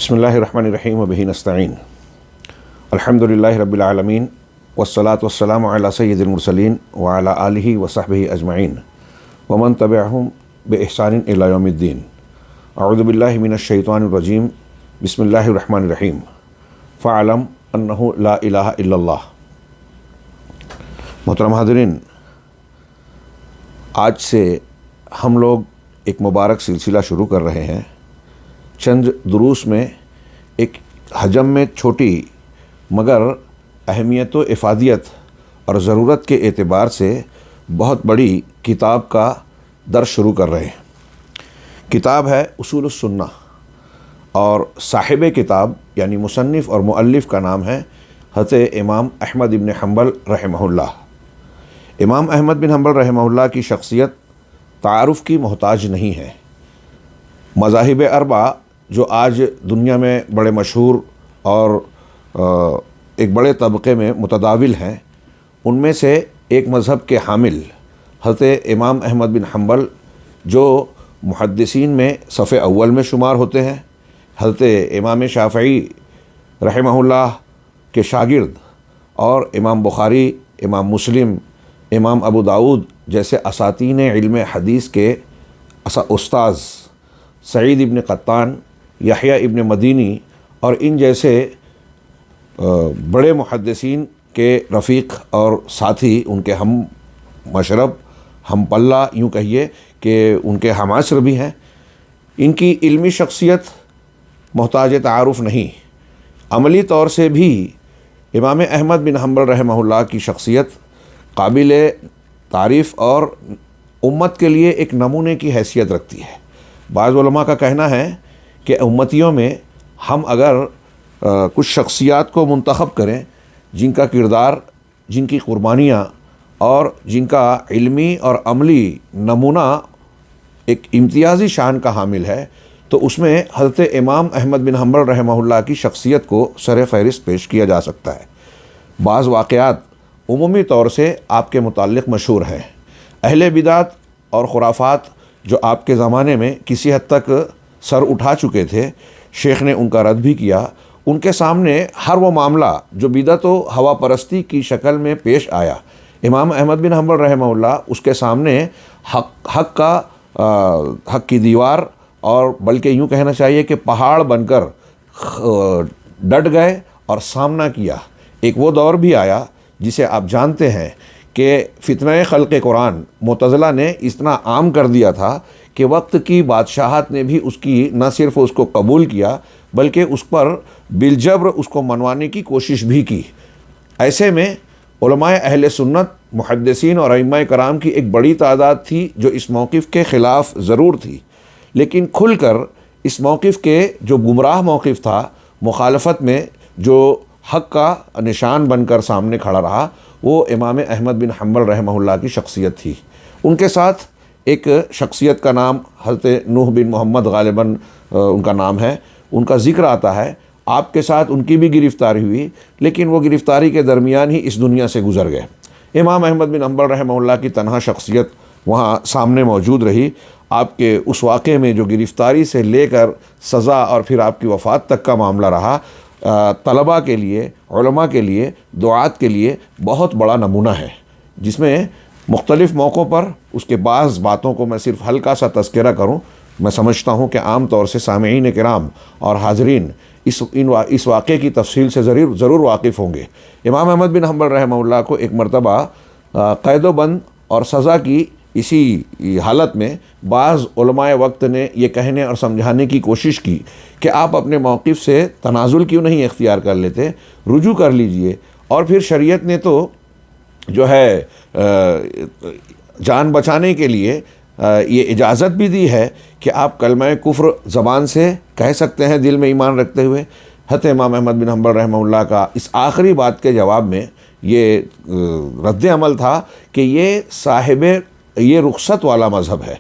بسم اللہ الرحمن الرحیم وبہ نستعین الحمد للہ رب العالمین والصلاة والسلام علی سید المرسلین وعلی آلہ وصحبہ اجمعین ومن تبعہم بإحسان الی یوم الدین. اعوذ باللہ من الشیطان الرجیم. بسم اللہ الرحمن الرحیم. فاعلم انہ لا الہ الا اللہ. محترم حاضرین، آج سے ہم لوگ ایک مبارک سلسلہ شروع کر رہے ہیں. چند دروس میں ایک حجم میں چھوٹی مگر اہمیت و افادیت اور ضرورت کے اعتبار سے بہت بڑی کتاب کا درس شروع کر رہے ہیں. کتاب ہے اصول السنہ اور صاحب کتاب یعنی مصنف اور مؤلف کا نام ہے حضرت امام احمد بن حنبل رحمہ اللہ. امام احمد بن حنبل رحمہ اللہ کی شخصیت تعارف کی محتاج نہیں ہے. مذاہب اربع جو آج دنیا میں بڑے مشہور اور ایک بڑے طبقے میں متداول ہیں، ان میں سے ایک مذہب کے حامل حضرت امام احمد بن حنبل جو محدثین میں صف اول میں شمار ہوتے ہیں، حضرت امام شافعی رحمہ اللہ کے شاگرد، اور امام بخاری، امام مسلم، امام ابو داود جیسے اساتین علم حدیث کے استاذ، سعید ابن قطان، یحییٰ ابن مدینی اور ان جیسے بڑے محدثین کے رفیق اور ساتھی، ان کے ہم مشرب، ہم پلہ، یوں کہیے کہ ان کے ہم عصر بھی ہیں. ان کی علمی شخصیت محتاج تعارف نہیں. عملی طور سے بھی امام احمد بن حنبل رحمہ اللہ کی شخصیت قابل تعریف اور امت کے لیے ایک نمونے کی حیثیت رکھتی ہے. بعض علماء کا کہنا ہے کہ امتیوں میں ہم اگر کچھ شخصیات کو منتخب کریں جن کا کردار، جن کی قربانیاں اور جن کا علمی اور عملی نمونہ ایک امتیازی شان کا حامل ہے، تو اس میں حضرت امام احمد بن حنبل رحمہ اللہ کی شخصیت کو سر فہرست پیش کیا جا سکتا ہے. بعض واقعات عمومی طور سے آپ کے متعلق مشہور ہیں. اہل بدعت اور خرافات جو آپ کے زمانے میں کسی حد تک سر اٹھا چکے تھے، شیخ نے ان کا رد بھی کیا. ان کے سامنے ہر وہ معاملہ جو بدعت و ہوا پرستی کی شکل میں پیش آیا، امام احمد بن حنبل رحمہ اللہ اس کے سامنے حق کی دیوار، اور بلکہ یوں کہنا چاہیے کہ پہاڑ بن کر ڈٹ گئے اور سامنا کیا. ایک وہ دور بھی آیا جسے آپ جانتے ہیں کہ فتنہ خلق قرآن معتزلہ نے اتنا عام کر دیا تھا کہ وقت کی بادشاہت نے بھی اس کی نہ صرف اس کو قبول کیا بلکہ اس پر بالجبر اس کو منوانے کی کوشش بھی کی. ایسے میں علماء اہل سنت، محدثین اور ائمہ کرام کی ایک بڑی تعداد تھی جو اس موقف کے خلاف ضرور تھی، لیکن کھل کر اس موقف کے جو گمراہ موقف تھا، مخالفت میں جو حق کا نشان بن کر سامنے کھڑا رہا، وہ امام احمد بن حنبل رحمہ اللہ کی شخصیت تھی. ان کے ساتھ ایک شخصیت کا نام حضرت نوح بن محمد غالباً ان کا نام ہے، ان کا ذکر آتا ہے. آپ کے ساتھ ان کی بھی گرفتاری ہوئی، لیکن وہ گرفتاری کے درمیان ہی اس دنیا سے گزر گئے. امام احمد بن حنبل رحمہ اللہ کی تنہا شخصیت وہاں سامنے موجود رہی. آپ کے اس واقعے میں جو گرفتاری سے لے کر سزا اور پھر آپ کی وفات تک کا معاملہ رہا، طلباء کے لیے، علماء کے لیے، دعات کے لیے بہت بڑا نمونہ ہے، جس میں مختلف موقعوں پر اس کے بعض باتوں کو میں صرف ہلکا سا تذکرہ کروں. میں سمجھتا ہوں کہ عام طور سے سامعین کرام اور حاضرین اس واقعے کی تفصیل سے ضرور واقف ہوں گے. امام احمد بن حنبل رحمہ اللہ کو ایک مرتبہ قید و بند اور سزا کی اسی حالت میں بعض علماء وقت نے یہ کہنے اور سمجھانے کی کوشش کی کہ آپ اپنے موقف سے تنازل کیوں نہیں اختیار کر لیتے، رجوع کر لیجئے. اور پھر شریعت نے تو جو ہے جان بچانے کے لیے یہ اجازت بھی دی ہے کہ آپ کلمہ کفر زبان سے کہہ سکتے ہیں دل میں ایمان رکھتے ہوئے. حضرت امام احمد بن حنبل رحمہ اللہ کا اس آخری بات کے جواب میں یہ رد عمل تھا کہ یہ رخصت والا مذہب ہے،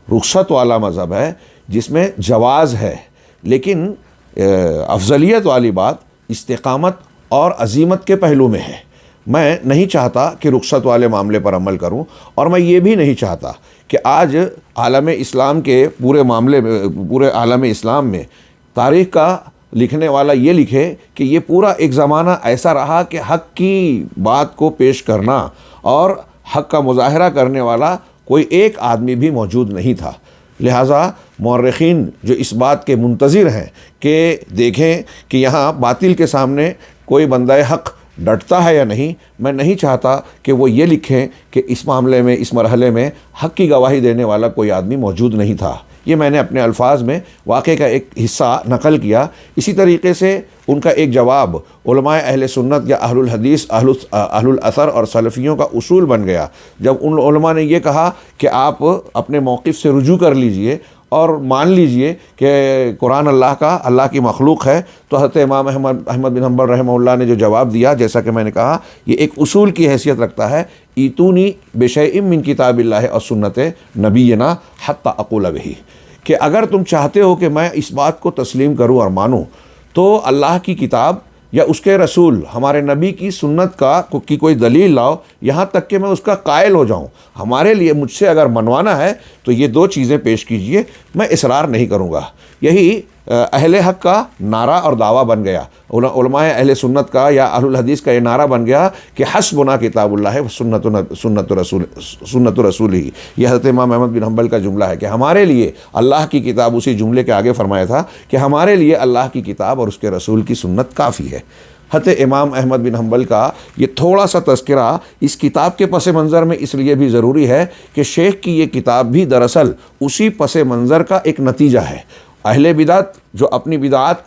رخصت والا مذہب ہے جس میں جواز ہے، لیکن افضلیت والی بات استقامت اور عزیمت کے پہلو میں ہے. میں نہیں چاہتا کہ رخصت والے معاملے پر عمل کروں، اور میں یہ بھی نہیں چاہتا کہ آج عالم اسلام کے پورے معاملے میں، پورے عالم اسلام میں تاریخ کا لکھنے والا یہ لکھے کہ یہ پورا ایک زمانہ ایسا رہا کہ حق کی بات کو پیش کرنا اور حق کا مظاہرہ کرنے والا کوئی ایک آدمی بھی موجود نہیں تھا۔ لہٰذا مورخین جو اس بات کے منتظر ہیں کہ دیکھیں کہ یہاں باطل کے سامنے کوئی بندہ حق ڈٹتا ہے یا نہیں، میں نہیں چاہتا کہ وہ یہ لکھیں کہ اس معاملے میں، اس مرحلے میں حق کی گواہی دینے والا کوئی آدمی موجود نہیں تھا۔ یہ میں نے اپنے الفاظ میں واقعے کا ایک حصہ نقل کیا۔ اسی طریقے سے ان کا ایک جواب علماء اہل سنت یا اہل الحدیث، اہل الاثر اور سلفیوں کا اصول بن گیا۔ جب ان علماء نے یہ کہا کہ آپ اپنے موقف سے رجوع کر لیجئے اور مان لیجئے کہ قرآن اللہ کا، اللہ کی مخلوق ہے، تو حضرت امام احمد بن حنبل رحمہ اللہ نے جو جواب دیا، جیسا کہ میں نے کہا، یہ ایک اصول کی حیثیت رکھتا ہے، ایتونی بشیء من کتاب اللہ اور سنت نبینا حتی اقول بہ، کہ اگر تم چاہتے ہو کہ میں اس بات کو تسلیم کروں اور مانوں تو اللہ کی کتاب یا اس کے رسول، ہمارے نبی کی سنت کی کوئی دلیل لاؤ، یہاں تک کہ میں اس کا قائل ہو جاؤں۔ ہمارے لیے مجھ سے اگر منوانا ہے تو یہ دو چیزیں پیش کیجئے، میں اصرار نہیں کروں گا۔ یہی اہل حق کا نعرہ اور دعویٰ بن گیا، علماء اہل سنت کا یا اہل الحدیث کا یہ نعرہ بن گیا کہ حسبنا کتاب اللہ سنت رسول ہی۔ یہ حضرت امام احمد بن حنبل کا جملہ ہے کہ ہمارے لیے اللہ کی کتاب، اسی جملے کے آگے فرمایا تھا کہ ہمارے لیے اللہ کی کتاب اور اس کے رسول کی سنت کافی ہے۔ حضرت امام احمد بن حنبل کا یہ تھوڑا سا تذکرہ اس کتاب کے پس منظر میں اس لیے بھی ضروری ہے کہ شیخ کی یہ کتاب بھی دراصل اسی پس منظر کا ایک نتیجہ ہے۔ اہل بدعت جو اپنی بدعات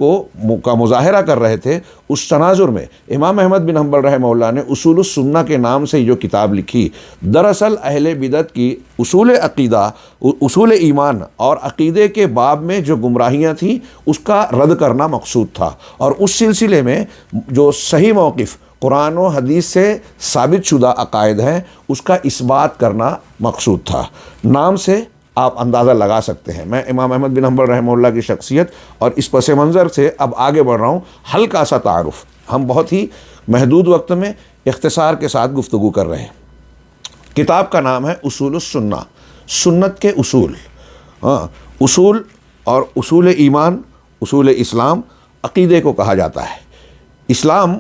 کا مظاہرہ کر رہے تھے، اس تناظر میں امام احمد بن حنبل رحمہ اللہ نے اصول السنہ کے نام سے جو کتاب لکھی، دراصل اہل بدعت کی اصول عقیدہ، اصول ایمان اور عقیدے کے باب میں جو گمراہیاں تھیں اس کا رد کرنا مقصود تھا، اور اس سلسلے میں جو صحیح موقف قرآن و حدیث سے ثابت شدہ عقائد ہیں اس کا اثبات کرنا مقصود تھا۔ نام سے آپ اندازہ لگا سکتے ہیں۔ میں امام احمد بن حنبل رحمہ اللہ کی شخصیت اور اس پس منظر سے اب آگے بڑھ رہا ہوں۔ ہلکا سا تعارف، ہم بہت ہی محدود وقت میں اختصار کے ساتھ گفتگو کر رہے ہیں۔ کتاب کا نام ہے اصول السنہ، سنت کے اصول۔ اصول اور اصول ایمان، اصول اسلام عقیدے کو کہا جاتا ہے۔ اسلام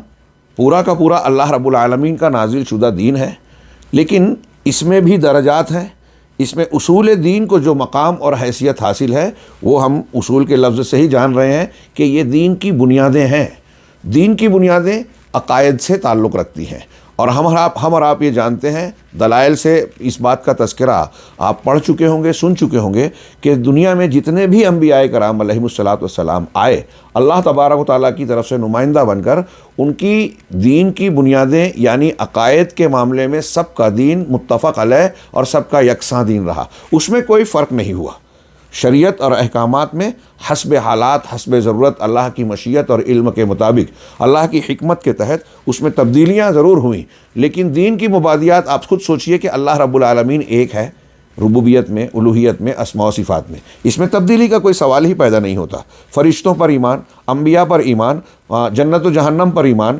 پورا کا پورا اللہ رب العالمین کا نازل شدہ دین ہے، لیکن اس میں بھی درجات ہیں۔ اس میں اصول دین کو جو مقام اور حیثیت حاصل ہے وہ ہم اصول کے لفظ سے ہی جان رہے ہیں کہ یہ دین کی بنیادیں ہیں۔ دین کی بنیادیں عقائد سے تعلق رکھتی ہیں، اور ہم اور آپ یہ جانتے ہیں، دلائل سے اس بات کا تذکرہ آپ پڑھ چکے ہوں گے، سن چکے ہوں گے کہ دنیا میں جتنے بھی انبیاء کرام علیہم الصلاۃ والسلام آئے، اللہ تبارک و تعالیٰ کی طرف سے نمائندہ بن کر، ان کی دین کی بنیادیں یعنی عقائد کے معاملے میں سب کا دین متفق علیہ اور سب کا یکساں دین رہا، اس میں کوئی فرق نہیں ہوا۔ شریعت اور احکامات میں حسب حالات، حسب ضرورت، اللہ کی مشیت اور علم کے مطابق، اللہ کی حکمت کے تحت اس میں تبدیلیاں ضرور ہوئیں، لیکن دین کی مبادیات آپ خود سوچئے کہ اللہ رب العالمین ایک ہے، ربوبیت میں، الوہیت میں، اسماء و صفات میں، اس میں تبدیلی کا کوئی سوال ہی پیدا نہیں ہوتا۔ فرشتوں پر ایمان، انبیاء پر ایمان، جنت و جہنم پر ایمان،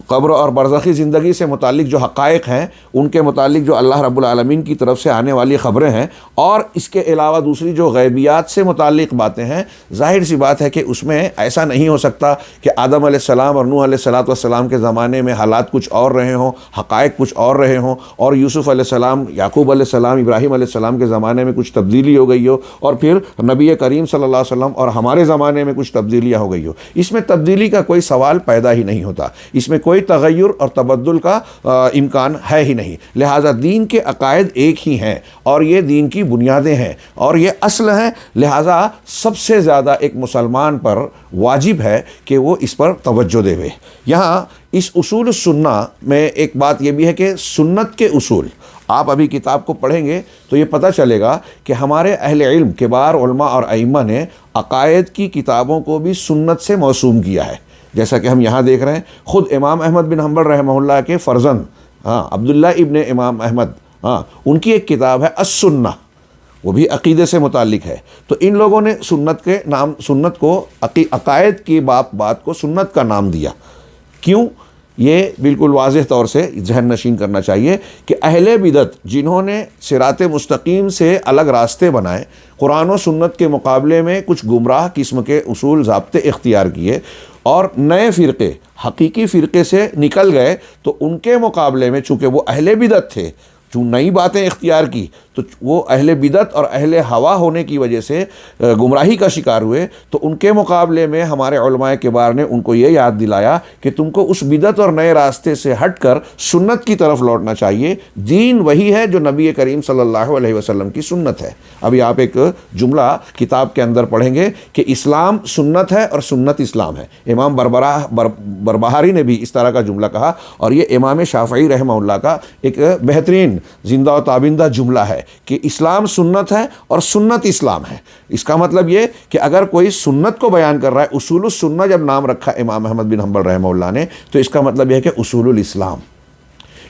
قبر اور برزخی زندگی سے متعلق جو حقائق ہیں ان کے متعلق جو اللہ رب العالمین کی طرف سے آنے والی خبریں ہیں، اور اس کے علاوہ دوسری جو غیبیات سے متعلق باتیں ہیں، ظاہر سی بات ہے کہ اس میں ایسا نہیں ہو سکتا کہ آدم علیہ السلام اور نوح علیہ السلام کے زمانے میں حالات کچھ اور رہے ہوں، حقائق کچھ اور رہے ہوں، اور یوسف علیہ السلام، یعقوب علیہ السلام، ابراہیم علیہ السلام کے زمانے میں کچھ تبدیلی ہو گئی ہو، اور پھر نبی کریم صلی اللہ علیہ وسلم اور ہمارے زمانے میں کچھ تبدیلیاں ہو گئی ہو۔ اس میں تبدیلی کا کوئی سوال پیدا ہی نہیں ہوتا، اس میں کوئی تغیر اور تبدل کا امکان ہے ہی نہیں۔ لہٰذا دین کے عقائد ایک ہی ہیں، اور یہ دین کی بنیادیں ہیں، اور یہ اصل ہیں۔ لہٰذا سب سے زیادہ ایک مسلمان پر واجب ہے کہ وہ اس پر توجہ دے۔ یہاں اس اصول السنہ میں ایک بات یہ بھی ہے کہ سنت کے اصول، آپ ابھی کتاب کو پڑھیں گے تو یہ پتہ چلے گا کہ ہمارے اہل علم، کبار علماء اور ائمہ نے عقائد کی کتابوں کو بھی سنت سے موسوم کیا ہے، جیسا کہ ہم یہاں دیکھ رہے ہیں۔ خود امام احمد بن حنبل رحمہ اللہ کے فرزند عبداللہ ابن امام احمد، ان کی ایک کتاب ہے السنہ، وہ بھی عقیدے سے متعلق ہے۔ تو ان لوگوں نے سنت کو عقائد کی بات کو سنت کا نام دیا۔ کیوں؟ یہ بالکل واضح طور سے ذہن نشین کرنا چاہیے کہ اہل بدعت جنہوں نے صراط مستقیم سے الگ راستے بنائے، قرآن و سنت کے مقابلے میں کچھ گمراہ قسم کے اصول ضابطے اختیار کیے اور نئے فرقے حقیقی فرقے سے نکل گئے، تو ان کے مقابلے میں چونکہ وہ اہل بدعت تھے، جو نئی باتیں اختیار کی، تو وہ اہل بدعت اور اہل ہوا ہونے کی وجہ سے گمراہی کا شکار ہوئے، تو ان کے مقابلے میں ہمارے علماء کبار نے ان کو یہ یاد دلایا کہ تم کو اس بدعت اور نئے راستے سے ہٹ کر سنت کی طرف لوٹنا چاہیے۔ دین وہی ہے جو نبی کریم صلی اللہ علیہ وسلم کی سنت ہے۔ ابھی آپ ایک جملہ کتاب کے اندر پڑھیں گے کہ اسلام سنت ہے اور سنت اسلام ہے۔ امام بربہاری نے بھی اس طرح کا جملہ کہا، اور یہ امام شافعی رحمہ اللہ کا ایک بہترین زندہ و تابندہ جملہ ہے کہ اسلام سنت ہے اور سنت اسلام ہے۔ اس کا مطلب یہ کہ اگر کوئی سنت کو بیان کر رہا ہے، اصول السنہ جب نام رکھا امام احمد بن حنبل رحمہ اللہ نے، تو اس کا مطلب یہ ہے کہ اصول الاسلام،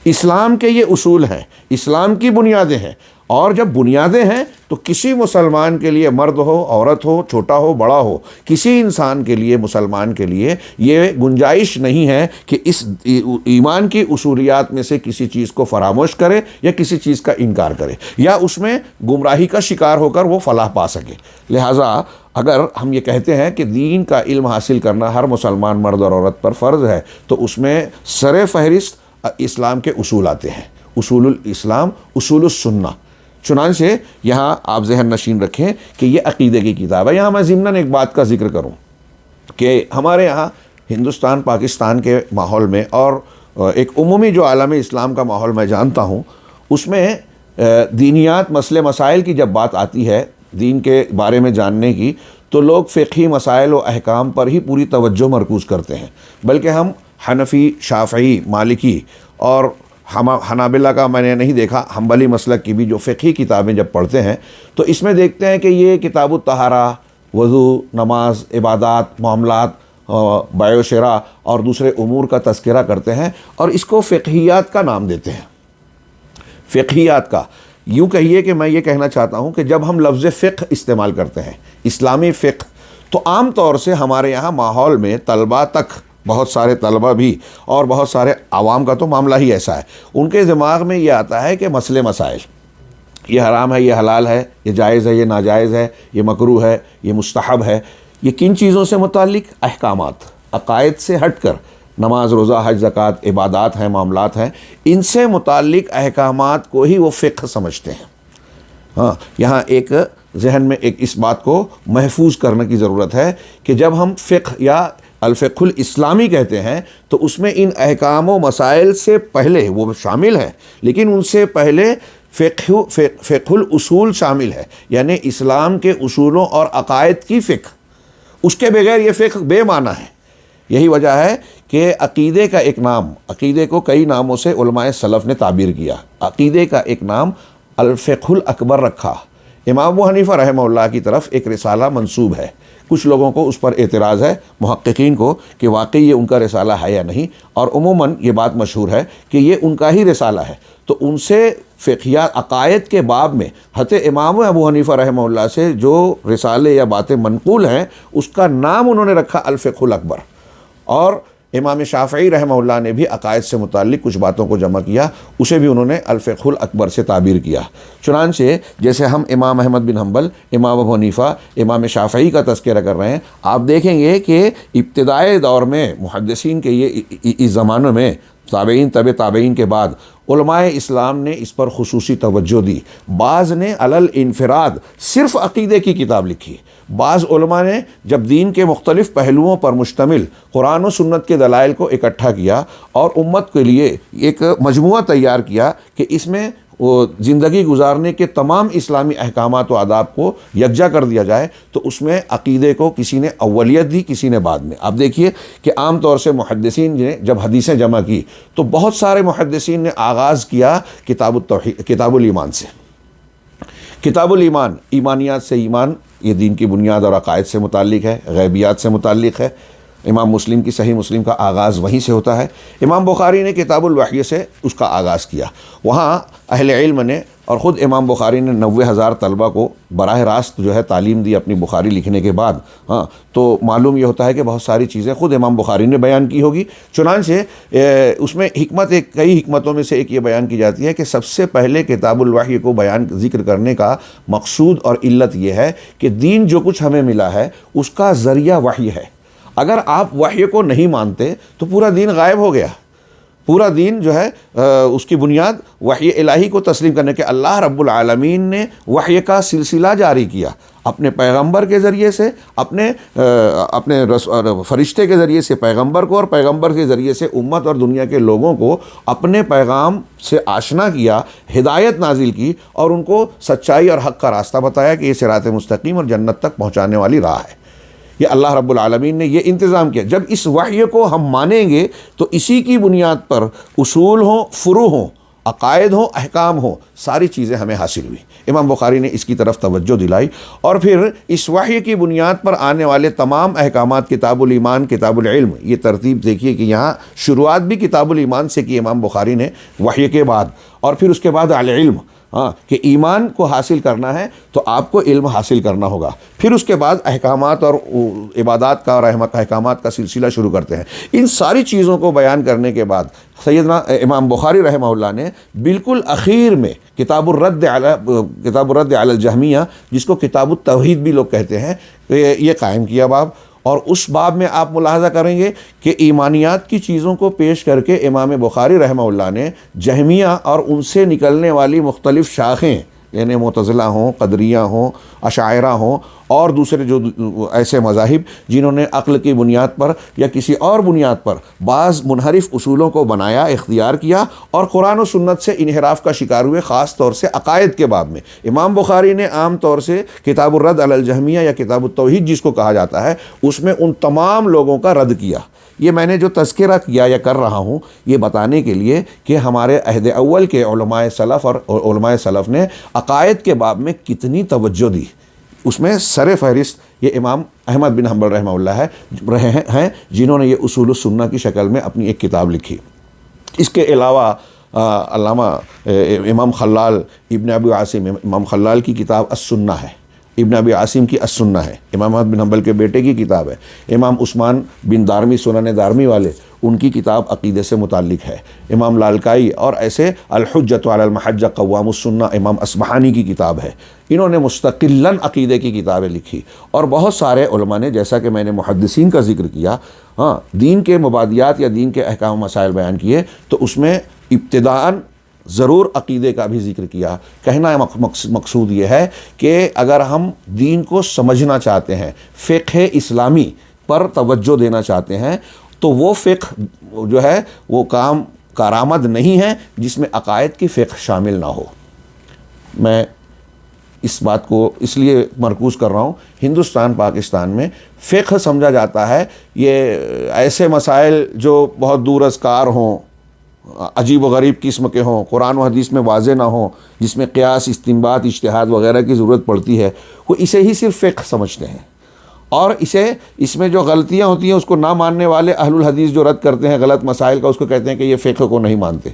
اسلام کے یہ اصول ہیں، اسلام کی بنیادیں ہیں، اور جب بنیادیں ہیں تو کسی مسلمان کے لیے، مرد ہو عورت ہو چھوٹا ہو بڑا ہو، کسی انسان کے لیے، مسلمان کے لیے یہ گنجائش نہیں ہے کہ اس ایمان کی اصولیات میں سے کسی چیز کو فراموش کرے یا کسی چیز کا انکار کرے یا اس میں گمراہی کا شکار ہو کر وہ فلاح پا سکے۔ لہٰذا اگر ہم یہ کہتے ہیں کہ دین کا علم حاصل کرنا ہر مسلمان مرد اور عورت پر فرض ہے، تو اس میں سر فہرست اسلام کے اصول آتے ہیں، اصول الاسلام، اصول السنہ۔ چنانچہ یہاں آپ ذہن نشین رکھیں کہ یہ عقیدے کی کتاب ہے۔ یہاں میں ضمناً ایک بات کا ذکر کروں کہ ہمارے یہاں ہندوستان پاکستان کے ماحول میں اور ایک عمومی جو عالم اسلام کا ماحول میں جانتا ہوں، اس میں دینیات مسئلے مسائل کی جب بات آتی ہے، دین کے بارے میں جاننے کی، تو لوگ فقہی مسائل و احکام پر ہی پوری توجہ مرکوز کرتے ہیں، بلکہ ہم حنفی، شافعی، مالکی اور حنابلہ کا میں نے نہیں دیکھا، حنبلی مسلک کی بھی جو فقہی کتابیں جب پڑھتے ہیں تو اس میں دیکھتے ہیں کہ یہ کتاب الطہارہ، وضو، نماز، عبادات، معاملات، بیع و شراء اور دوسرے امور کا تذکرہ کرتے ہیں اور اس کو فقہیات کا نام دیتے ہیں۔ فقہیات کا، یوں کہیے کہ میں یہ کہنا چاہتا ہوں کہ جب ہم لفظ فقہ استعمال کرتے ہیں، اسلامی فقہ، تو عام طور سے ہمارے یہاں ماحول میں طلباء تک، بہت سارے طلباء بھی اور بہت سارے عوام کا تو معاملہ ہی ایسا ہے، ان کے دماغ میں یہ آتا ہے کہ مسئلے مسائل، یہ حرام ہے، یہ حلال ہے، یہ جائز ہے، یہ ناجائز ہے، یہ مکروہ ہے، یہ مستحب ہے، یہ کن چیزوں سے متعلق؟ احکامات، عقائد سے ہٹ کر، نماز، روزہ، حج، زکوٰۃ، عبادات ہیں، معاملات ہیں، ان سے متعلق احکامات کو ہی وہ فقہ سمجھتے ہیں۔ ہاں، یہاں ایک ذہن میں ایک اس بات کو محفوظ کرنے کی ضرورت ہے کہ جب ہم فقہ یا الفقہ الاسلامی کہتے ہیں تو اس میں ان احکام و مسائل سے پہلے وہ شامل ہیں، لیکن ان سے پہلے فقہ الاصول شامل ہے، یعنی اسلام کے اصولوں اور عقائد کی فقہ۔ اس کے بغیر یہ فقہ بے معنی ہے۔ یہی وجہ ہے کہ عقیدے کا ایک نام، عقیدے کو کئی ناموں سے علماء سلف نے تعبیر کیا، عقیدے کا ایک نام الفقہ الاکبر رکھا۔ امام ابو حنیفہ رحمہ اللہ کی طرف ایک رسالہ منسوب ہے، کچھ لوگوں کو اس پر اعتراض ہے، محققین کو، کہ واقعی یہ ان کا رسالہ ہے یا نہیں، اور عموماً یہ بات مشہور ہے کہ یہ ان کا ہی رسالہ ہے۔ تو ان سے فقہیات عقائد کے باب میں حضرت امام ابو حنیفہ رحمہ اللہ سے جو رسالے یا باتیں منقول ہیں، اس کا نام انہوں نے رکھا الفقہ الاکبر۔ اور امام شافعی رحمہ اللہ نے بھی عقائد سے متعلق کچھ باتوں کو جمع کیا، اسے بھی انہوں نے الفقہ الاکبر سے تعبیر کیا۔ چنانچہ جیسے ہم امام احمد بن حنبل، امام ابو حنیفہ، امام شافعی کا تذکرہ کر رہے ہیں، آپ دیکھیں گے کہ ابتدائی دور میں محدثین کے اس زمانے میں، تابعین، تبع تابعین کے بعد علماء اسلام نے اس پر خصوصی توجہ دی۔ بعض نے علل انفراد صرف عقیدے کی کتاب لکھی، بعض علماء نے جب دین کے مختلف پہلوؤں پر مشتمل قرآن و سنت کے دلائل کو اکٹھا کیا اور امت کے لیے ایک مجموعہ تیار کیا کہ اس میں وہ زندگی گزارنے کے تمام اسلامی احکامات و آداب کو یکجا کر دیا جائے، تو اس میں عقیدے کو کسی نے اولیت دی، کسی نے بعد میں۔ آپ دیکھیے کہ عام طور سے محدثین نے جب حدیثیں جمع کی تو بہت سارے محدثین نے آغاز کیا کتاب التوحید، کتاب الایمان سے۔ کتاب الایمان، ایمانیات سے، ایمان یہ دین کی بنیاد اور عقائد سے متعلق ہے، غیبیات سے متعلق ہے۔ امام مسلم کی صحیح مسلم کا آغاز وہیں سے ہوتا ہے۔ امام بخاری نے کتاب الوحی سے اس کا آغاز کیا، وہاں اہل علم نے اور خود امام بخاری نے 90,000 طلبہ کو براہ راست جو ہے تعلیم دی اپنی بخاری لکھنے کے بعد. ہاں تو معلوم یہ ہوتا ہے کہ بہت ساری چیزیں خود امام بخاری نے بیان کی ہوگی. چنانچہ اس میں کئی حکمتوں میں سے ایک یہ بیان کی جاتی ہے کہ سب سے پہلے کتاب الوحی کو ذکر کرنے کا مقصود اور علت یہ ہے کہ دین جو کچھ ہمیں ملا ہے اس کا ذریعہ وحی ہے. اگر آپ وحی کو نہیں مانتے تو پورا دین غائب ہو گیا. پورا دین جو ہے اس کی بنیاد وحی الہی کو تسلیم کرنے کے. اللہ رب العالمین نے وحی کا سلسلہ جاری کیا اپنے پیغمبر کے ذریعے سے، اپنے فرشتے کے ذریعے سے پیغمبر کو، اور پیغمبر کے ذریعے سے امت اور دنیا کے لوگوں کو اپنے پیغام سے آشنا کیا، ہدایت نازل کی اور ان کو سچائی اور حق کا راستہ بتایا کہ یہ صراط مستقیم اور جنت تک پہنچانے والی راہ ہے. یہ اللہ رب العالمین نے یہ انتظام کیا. جب اس وحی کو ہم مانیں گے تو اسی کی بنیاد پر اصول ہوں، فروع ہوں، عقائد ہوں، احکام ہوں، ساری چیزیں ہمیں حاصل ہوئی. امام بخاری نے اس کی طرف توجہ دلائی اور پھر اس وحی کی بنیاد پر آنے والے تمام احکامات، کتاب الایمان، کتاب العلم، یہ ترتیب دیکھیے کہ یہاں شروعات بھی کتاب الایمان سے کی امام بخاری نے وحی کے بعد، اور پھر اس کے بعد العلم. ہاں کہ ایمان کو حاصل کرنا ہے تو آپ کو علم حاصل کرنا ہوگا. پھر اس کے بعد احکامات اور عبادات کا اور احکامات کا سلسلہ شروع کرتے ہیں. ان ساری چیزوں کو بیان کرنے کے بعد سیدنا امام بخاری رحمہ اللہ نے بالکل اخیر میں کتاب الرد علی الجہمیہ، جس کو کتاب التوحید بھی لوگ کہتے ہیں، یہ قائم کیا باب. اور اس باب میں آپ ملاحظہ کریں گے کہ ایمانیات کی چیزوں کو پیش کر کے امام بخاری رحمہ اللہ نے جہمیہ اور ان سے نکلنے والی مختلف شاخیں، یعنی معتزلہ ہوں، قدریہ ہوں، اشاعرہ ہوں، اور دوسرے جو ایسے مذاہب جنہوں نے عقل کی بنیاد پر یا کسی اور بنیاد پر بعض منحرف اصولوں کو بنایا، اختیار کیا اور قرآن و سنت سے انحراف کا شکار ہوئے، خاص طور سے عقائد کے باب میں. امام بخاری نے عام طور سے کتاب الرد علی الجہمیہ یا کتاب التوحید جس کو کہا جاتا ہے، اس میں ان تمام لوگوں کا رد کیا. یہ میں نے جو تذکرہ کیا یا کر رہا ہوں یہ بتانے کے لیے کہ ہمارے عہد اول کے علماء سلف اور علماء سلف نے عقائد کے باب میں کتنی توجہ دی. اس میں سر فہرست یہ امام احمد بن حنبل رحمہ اللہ رہے ہیں جنہوں نے یہ اصول السنہ کی شکل میں اپنی ایک کتاب لکھی. اس کے علاوہ علامہ امام خلال ابن ابی عاصم، امام خلال کی کتاب السنہ ہے، ابن ابی عاصم کی السنہ ہے، امام احمد بن حنبل کے بیٹے کی کتاب ہے. امام عثمان بن دارمی، سنن دارمی والے، ان کی کتاب عقیدے سے متعلق ہے. امام لالکائی اور ایسے الحجۃ علی المحجہ قوام السنہ امام اصبہانی کی کتاب ہے. انہوں نے مستقلاً عقیدے کی کتابیں لکھی. اور بہت سارے علماء نے، جیسا کہ میں نے محدثین کا ذکر کیا، دین کے مبادیات یا دین کے احکام مسائل بیان کیے تو اس میں ابتداءً ضرور عقیدے کا بھی ذکر کیا. کہنا مقصود یہ ہے کہ اگر ہم دین کو سمجھنا چاہتے ہیں، فقہ اسلامی پر توجہ دینا چاہتے ہیں، تو وہ فقہ جو ہے وہ کام کارآمد نہیں ہے جس میں عقائد کی فقہ شامل نہ ہو. میں اس بات کو اس لیے مرکوز کر رہا ہوں، ہندوستان پاکستان میں فقہ سمجھا جاتا ہے یہ ایسے مسائل جو بہت دور از کار ہوں، عجیب و غریب قسم کے ہوں، قرآن و حدیث میں واضح نہ ہوں، جس میں قیاس، استنباط، اجتہاد وغیرہ کی ضرورت پڑتی ہے، وہ اسے ہی صرف فقہ سمجھتے ہیں. اور اس میں جو غلطیاں ہوتی ہیں اس کو نہ ماننے والے اہل الحدیث جو رد کرتے ہیں غلط مسائل کا، اس کو کہتے ہیں کہ یہ فقہ کو نہیں مانتے.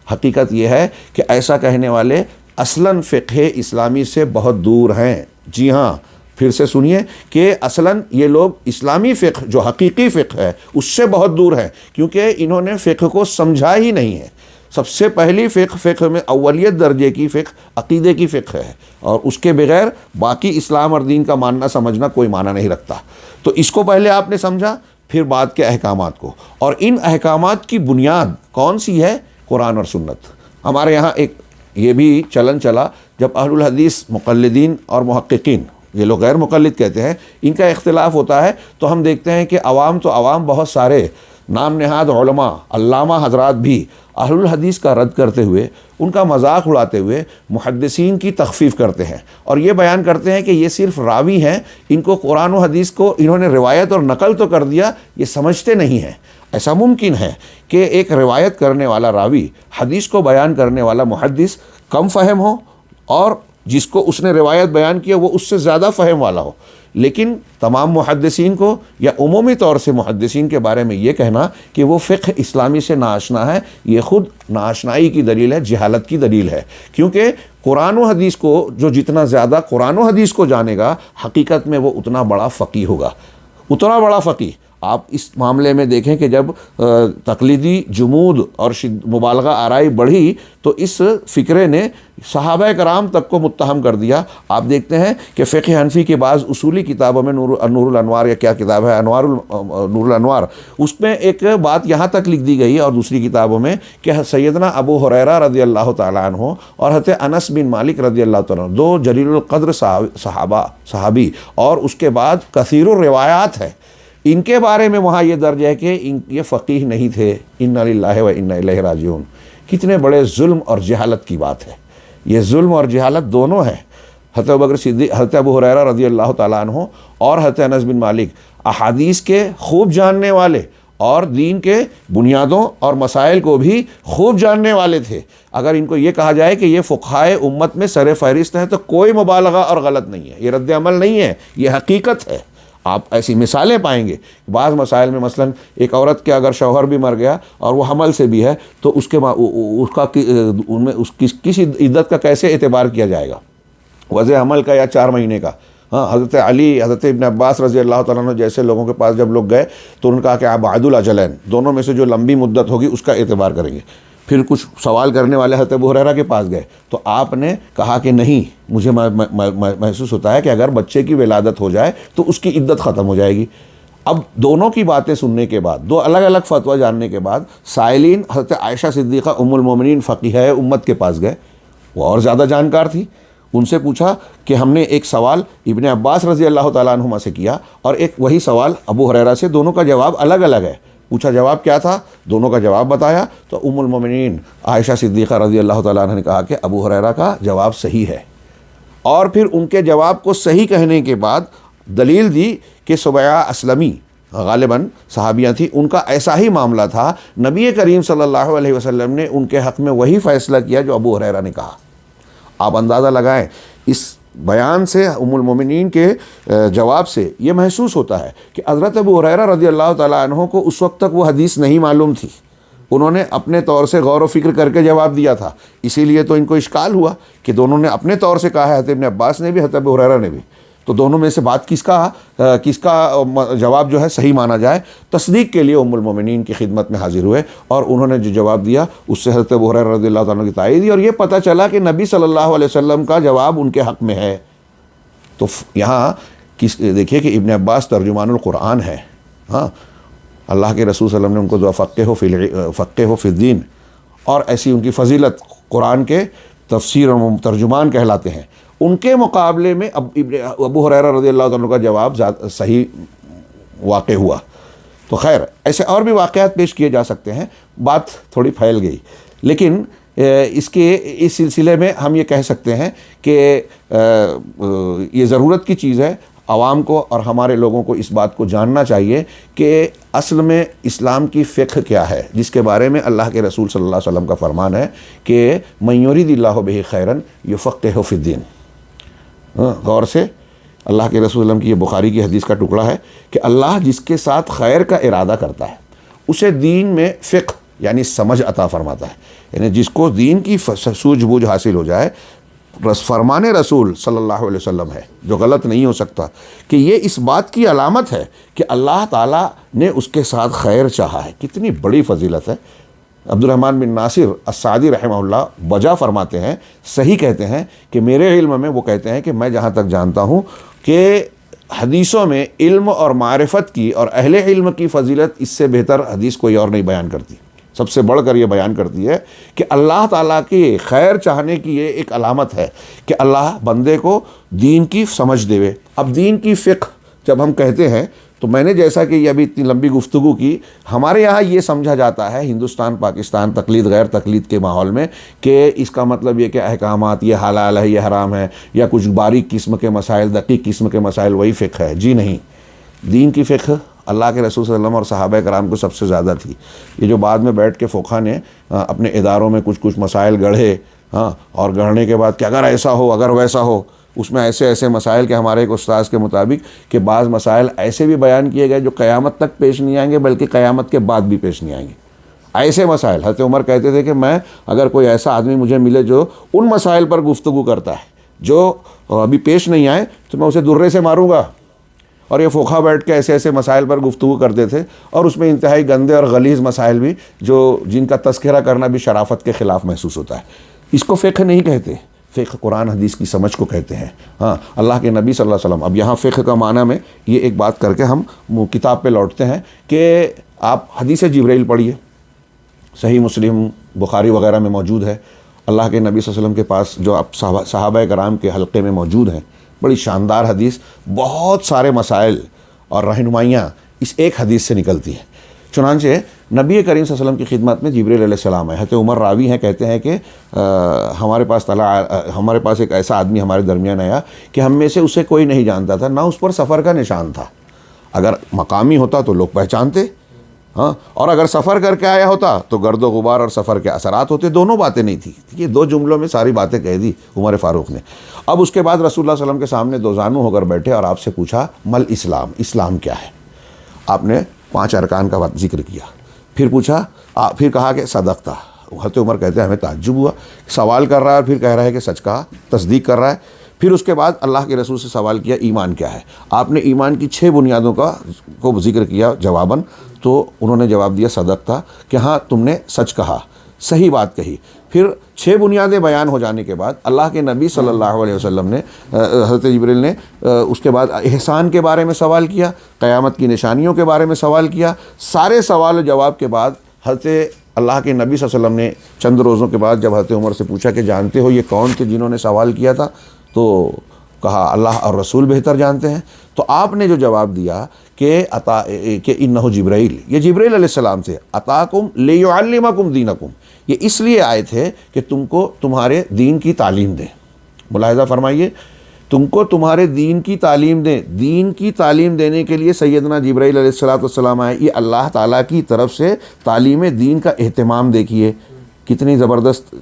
حقیقت یہ ہے کہ ایسا کہنے والے اصلاً فقہ اسلامی سے بہت دور ہیں. جی ہاں، پھر سے سنیے کہ اصلاً یہ لوگ اسلامی فقہ جو حقیقی فقہ ہے اس سے بہت دور ہیں، کیونکہ انہوں نے فقہ کو سمجھا ہی نہیں ہے. سب سے پہلی فقہ میں اولیت درجے کی فقہ عقیدے کی فقہ ہے، اور اس کے بغیر باقی اسلام اور دین کا ماننا سمجھنا کوئی معنی نہیں رکھتا. تو اس کو پہلے آپ نے سمجھا، پھر بعد کے احکامات کو. اور ان احکامات کی بنیاد کون سی ہے؟ قرآن اور سنت. ہمارے یہاں ایک یہ بھی چلن چلا، جب اہل الحدیث مقلدین اور محققین، یہ لوگ غیر مقلد کہتے ہیں، ان کا اختلاف ہوتا ہے تو ہم دیکھتے ہیں کہ عوام تو عوام، بہت سارے نام نہاد علماء، علامہ حضرات بھی اہل الحدیث کا رد کرتے ہوئے، ان کا مذاق اڑاتے ہوئے محدثین کی تخفیف کرتے ہیں اور یہ بیان کرتے ہیں کہ یہ صرف راوی ہیں، ان کو قرآن و حدیث کو انہوں نے روایت اور نقل تو کر دیا، یہ سمجھتے نہیں ہیں. ایسا ممکن ہے کہ ایک روایت کرنے والا راوی حدیث کو بیان کرنے والا محدث کم فہم ہو اور جس کو اس نے روایت بیان کیا وہ اس سے زیادہ فہم والا ہو، لیکن تمام محدثین کو یا عمومی طور سے محدثین کے بارے میں یہ کہنا کہ وہ فقہ اسلامی سے ناآشنا ہے، یہ خود ناآشنائی کی دلیل ہے، جہالت کی دلیل ہے، کیونکہ قرآن و حدیث کو جو جتنا زیادہ قرآن و حدیث کو جانے گا حقیقت میں وہ اتنا بڑا فقیہ ہوگا، اتنا بڑا فقیہ۔ آپ اس معاملے میں دیکھیں کہ جب تقلیدی جمود اور مبالغہ آرائی بڑھی تو اس فکرے نے صحابہ کرام تک کو متہم کر دیا۔ آپ دیکھتے ہیں کہ فقہ حنفی کے بعض اصولی کتابوں میں نور الانوار یا کیا کتاب ہے، نور الانوار، اس میں ایک بات یہاں تک لکھ دی گئی اور دوسری کتابوں میں کہ سیدنا ابو ہریرہ رضی اللہ تعالیٰ عنہ اور حضرت انس بن مالک رضی اللہ تعالیٰ عنہ، دو جلیل القدر صحابی، اور اس کے بعد کثیر الروایات ہے، ان کے بارے میں وہاں یہ درج ہے کہ یہ فقیہ نہیں تھے۔ انا للہ و انا الیہ راجعون۔ کتنے بڑے ظلم اور جہالت کی بات ہے، یہ ظلم اور جہالت دونوں ہے۔ حضرت ابوبکر صدیق، حضرت ابو ہریرہ رضی اللہ تعالیٰ عنہ اور حضرت انس بن مالک احادیث کے خوب جاننے والے اور دین کے بنیادوں اور مسائل کو بھی خوب جاننے والے تھے۔ اگر ان کو یہ کہا جائے کہ یہ فقہائے امت میں سر فہرست ہیں تو کوئی مبالغہ اور غلط نہیں ہے، یہ رد عمل نہیں ہے، یہ حقیقت ہے۔ آپ ایسی مثالیں پائیں گے بعض مسائل میں، مثلا ایک عورت کے اگر شوہر بھی مر گیا اور وہ حمل سے بھی ہے تو اس کی کس عدت کا کیسے اعتبار کیا جائے گا، وضع حمل کا یا 4 مہینے کا؟ ہاں، حضرت علی، حضرت ابن عباس رضی اللہ تعالیٰ عنہ جیسے لوگوں کے پاس جب لوگ گئے تو انہوں نے کہا کہ آپ عدل الاجلین، دونوں میں سے جو لمبی مدت ہوگی اس کا اعتبار کریں گے۔ پھر کچھ سوال کرنے والے حضرت ابو ہریرہ کے پاس گئے تو آپ نے کہا کہ نہیں، مجھے محسوس ہوتا ہے کہ اگر بچے کی ولادت ہو جائے تو اس کی عدت ختم ہو جائے گی۔ اب دونوں کی باتیں سننے کے بعد، دو الگ الگ فتویٰ جاننے کے بعد، سائلین حضرت عائشہ صدیقہ ام المومنین فقیہہ امت کے پاس گئے، وہ اور زیادہ جانکار تھی۔ ان سے پوچھا کہ ہم نے ایک سوال ابن عباس رضی اللہ تعالیٰ عنہما سے کیا اور ایک وہی سوال ابو ہریرہ سے، دونوں کا جواب الگ الگ ہے۔ پوچھا جواب کیا تھا، دونوں کا جواب بتایا تو ام المومنین عائشہ صدیقہ رضی اللہ تعالیٰ عنہ نے کہا کہ ابو ہریرہ کا جواب صحیح ہے، اور پھر ان کے جواب کو صحیح کہنے کے بعد دلیل دی کہ سبیعہ اسلمی غالباً صحابیہ تھی، ان کا ایسا ہی معاملہ تھا، نبی کریم صلی اللہ علیہ وسلم نے ان کے حق میں وہی فیصلہ کیا جو ابو ہریرہ نے کہا۔ آپ اندازہ لگائیں، اس بیان سے، ام المومنین کے جواب سے یہ محسوس ہوتا ہے کہ حضرت ابو ہریرہ رضی اللہ تعالیٰ عنہ کو اس وقت تک وہ حدیث نہیں معلوم تھی، انہوں نے اپنے طور سے غور و فکر کر کے جواب دیا تھا، اسی لیے تو ان کو اشکال ہوا کہ دونوں نے اپنے طور سے کہا ہے، حضرت ابن عباس نے بھی، حضرت ابو ہریرہ نے بھی، تو دونوں میں سے بات کس کا جواب جو ہے صحیح مانا جائے۔ تصدیق کے لیے ام المومنین کی خدمت میں حاضر ہوئے اور انہوں نے جو جواب دیا اس سے حضرت ابو ہریرہ رضی اللہ تعالیٰ عنہ کی تائید دی، اور یہ پتہ چلا کہ نبی صلی اللہ علیہ وسلم کا جواب ان کے حق میں ہے۔ تو یہاں دیکھیے کہ ابن عباس ترجمان القرآن ہے، ہاں، اللہ کے رسول صلی اللہ علیہ وسلم نے ان کو فقہ فی الدین، اور ایسی ان کی فضیلت، قرآن کے تفسیر اور ترجمان کہلاتے ہیں۔ ان کے مقابلے میں ابو ہریرہ رضی اللہ عنہ کا جواب صحیح واقع ہوا۔ تو خیر، ایسے اور بھی واقعات پیش کیے جا سکتے ہیں، بات تھوڑی پھیل گئی، لیکن اس سلسلے میں ہم یہ کہہ سکتے ہیں کہ یہ ضرورت کی چیز ہے، عوام کو اور ہمارے لوگوں کو اس بات کو جاننا چاہیے کہ اصل میں اسلام کی فقہ کیا ہے، جس کے بارے میں اللہ کے رسول صلی اللہ علیہ وسلم کا فرمان ہے کہ من یرید اللہ بہ خیرا یفقہہ فی الدین۔ غور سے، اللہ کے رسول صلی اللہ علیہ وسلم کی یہ بخاری کی حدیث کا ٹکڑا ہے کہ اللہ جس کے ساتھ خیر کا ارادہ کرتا ہے اسے دین میں فقہ یعنی سمجھ عطا فرماتا ہے، یعنی جس کو دین کی سوجھ بوجھ حاصل ہو جائے، فرمان رسول صلی اللہ علیہ وسلم ہے جو غلط نہیں ہو سکتا، کہ یہ اس بات کی علامت ہے کہ اللہ تعالیٰ نے اس کے ساتھ خیر چاہا ہے۔ کتنی بڑی فضیلت ہے۔ عبد الرحمن بن ناصر السعدی رحمہ اللہ وجہ فرماتے ہیں، صحیح کہتے ہیں کہ میرے علم میں، وہ کہتے ہیں کہ میں جہاں تک جانتا ہوں کہ حدیثوں میں علم اور معرفت کی اور اہل علم کی فضیلت اس سے بہتر حدیث کوئی اور نہیں بیان کرتی، سب سے بڑھ کر یہ بیان کرتی ہے کہ اللہ تعالیٰ کی خیر چاہنے کی یہ ایک علامت ہے کہ اللہ بندے کو دین کی سمجھ دے۔ اب دین کی فقہ جب ہم کہتے ہیں تو میں نے جیسا کہ یہ ابھی اتنی لمبی گفتگو کی، ہمارے یہاں یہ سمجھا جاتا ہے ہندوستان پاکستان تقلید غیر تقلید کے ماحول میں کہ اس کا مطلب یہ کہ احکامات، یہ حلال ہے، یہ حرام ہے، یا کچھ باریک قسم کے مسائل، دقیق قسم کے مسائل وہی فقہ ہے۔ جی نہیں، دین کی فقہ اللہ کے رسول صلی اللہ علیہ وسلم اور صحابہ کرام کو سب سے زیادہ تھی۔ یہ جو بعد میں بیٹھ کے فقہ نے اپنے اداروں میں کچھ مسائل گڑھے، اور گڑھنے کے بعد کہ اگر ایسا ہو، اگر ویسا ہو، اس میں ایسے ایسے مسائل کہ ہمارے ایک استاذ کے مطابق کہ بعض مسائل ایسے بھی بیان کیے گئے جو قیامت تک پیش نہیں آئیں گے بلکہ قیامت کے بعد بھی پیش نہیں آئیں گے. ایسے مسائل حضرت عمر کہتے تھے کہ میں اگر کوئی ایسا آدمی مجھے ملے جو ان مسائل پر گفتگو کرتا ہے جو ابھی پیش نہیں آئے تو میں اسے درے سے ماروں گا. اور یہ فقہا بیٹھ کے ایسے ایسے مسائل پر گفتگو کرتے تھے اور اس میں انتہائی گندے اور غلیظ مسائل بھی جو جن کا تذکرہ کرنا بھی شرافت کے خلاف محسوس ہوتا ہے. اس کو فقہ نہیں کہتے, فقہ قرآن حدیث کی سمجھ کو کہتے ہیں. ہاں اللہ کے نبی صلی اللہ علیہ وسلم. اب یہاں فقہ کا معنی میں یہ ایک بات کر کے ہم کتاب پہ لوٹتے ہیں کہ آپ حدیث جبرائیل پڑھیے, صحیح مسلم بخاری وغیرہ میں موجود ہے. اللہ کے نبی صلی اللہ علیہ وسلم کے پاس جو اب صحابہ کرام کے حلقے میں موجود ہیں, بڑی شاندار حدیث, بہت سارے مسائل اور رہنمائیاں اس ایک حدیث سے نکلتی ہیں. چنانچہ نبی کریم صلی اللہ علیہ وسلم کی خدمت میں جبرائیل علیہ السلام ہے. حضرت عمر راوی ہیں, کہتے ہیں کہ ہمارے پاس ایک ایسا آدمی ہمارے درمیان آیا کہ ہم میں سے اسے کوئی نہیں جانتا تھا, نہ اس پر سفر کا نشان تھا. اگر مقامی ہوتا تو لوگ پہچانتے, ہاں, اور اگر سفر کر کے آیا ہوتا تو گرد و غبار اور سفر کے اثرات ہوتے. دونوں باتیں نہیں تھی. یہ دو جملوں میں ساری باتیں کہہ دی عمر فاروق نے. اب اس کے بعد رسول اللہ صلی اللہ علیہ وسلم کے سامنے دو زانو ہو کر بیٹھے اور آپ سے پوچھا مل اسلام, اسلام کیا ہے؟ آپ نے 5 ارکان کا ذکر کیا. پھر پوچھا, پھر کہا کہ صدقتا. حضرت عمر کہتے ہیں ہمیں تعجب ہوا, سوال کر رہا ہے اور پھر کہہ رہا ہے کہ سچ کہا, تصدیق کر رہا ہے. پھر اس کے بعد اللہ کے رسول سے سوال کیا ایمان کیا ہے؟ آپ نے ایمان کی 6 بنیادوں کو ذکر کیا جواباً. تو انہوں نے جواب دیا صدقتا, کہ ہاں تم نے سچ کہا, صحیح بات کہی. پھر 6 بنیادیں بیان ہو جانے کے بعد اللہ کے نبی صلی اللہ علیہ وسلم نے, حضرت جبریل نے اس کے بعد احسان کے بارے میں سوال کیا, قیامت کی نشانیوں کے بارے میں سوال کیا. سارے سوال و جواب کے بعد حضرت اللہ کے نبی صلی اللہ علیہ وسلم نے چند روزوں کے بعد جب حضرت عمر سے پوچھا کہ جانتے ہو یہ کون تھے جنہوں نے سوال کیا تھا؟ تو کہا اللہ اور رسول بہتر جانتے ہیں. تو آپ نے جو جواب دیا کہ انہو جبرائیل, یہ جبرائیل علیہ السلام تھے, اتاکم لیعلمکم دینکم, یہ اس لیے آئے تھے کہ تم کو تمہارے دین کی تعلیم دیں. ملاحظہ فرمائیے, تم کو تمہارے دین کی تعلیم دیں. دین کی تعلیم دینے کے لیے سیدنا جبرائیل علیہ السلام آئے. یہ اللہ تعالیٰ کی طرف سے تعلیم دین کا اہتمام دیکھیے, کتنی زبردست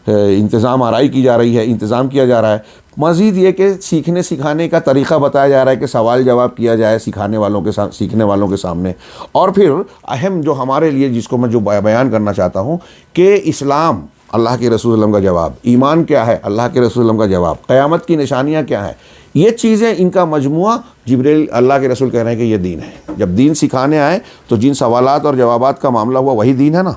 انتظام آرائی کی جا رہی ہے, انتظام کیا جا رہا ہے. مزید یہ کہ سیکھنے سکھانے کا طریقہ بتایا جا رہا ہے کہ سوال جواب کیا جائے سکھانے والوں کے ساتھ, سیکھنے والوں کے سامنے. اور پھر اہم جو ہمارے لیے جس کو میں جو بیان کرنا چاہتا ہوں کہ اسلام, اللہ کے رسول اللہ کا جواب, ایمان کیا ہے, اللہ کے رسول اللہ کا جواب, قیامت کی نشانیاں کیا ہیں, یہ چیزیں ان کا مجموعہ جبرائیل اللہ کے رسول کہہ رہے ہیں کہ یہ دین ہے. جب دین سکھانے آئے تو جن سوالات اور جوابات کا معاملہ ہوا وہی دین ہے نا.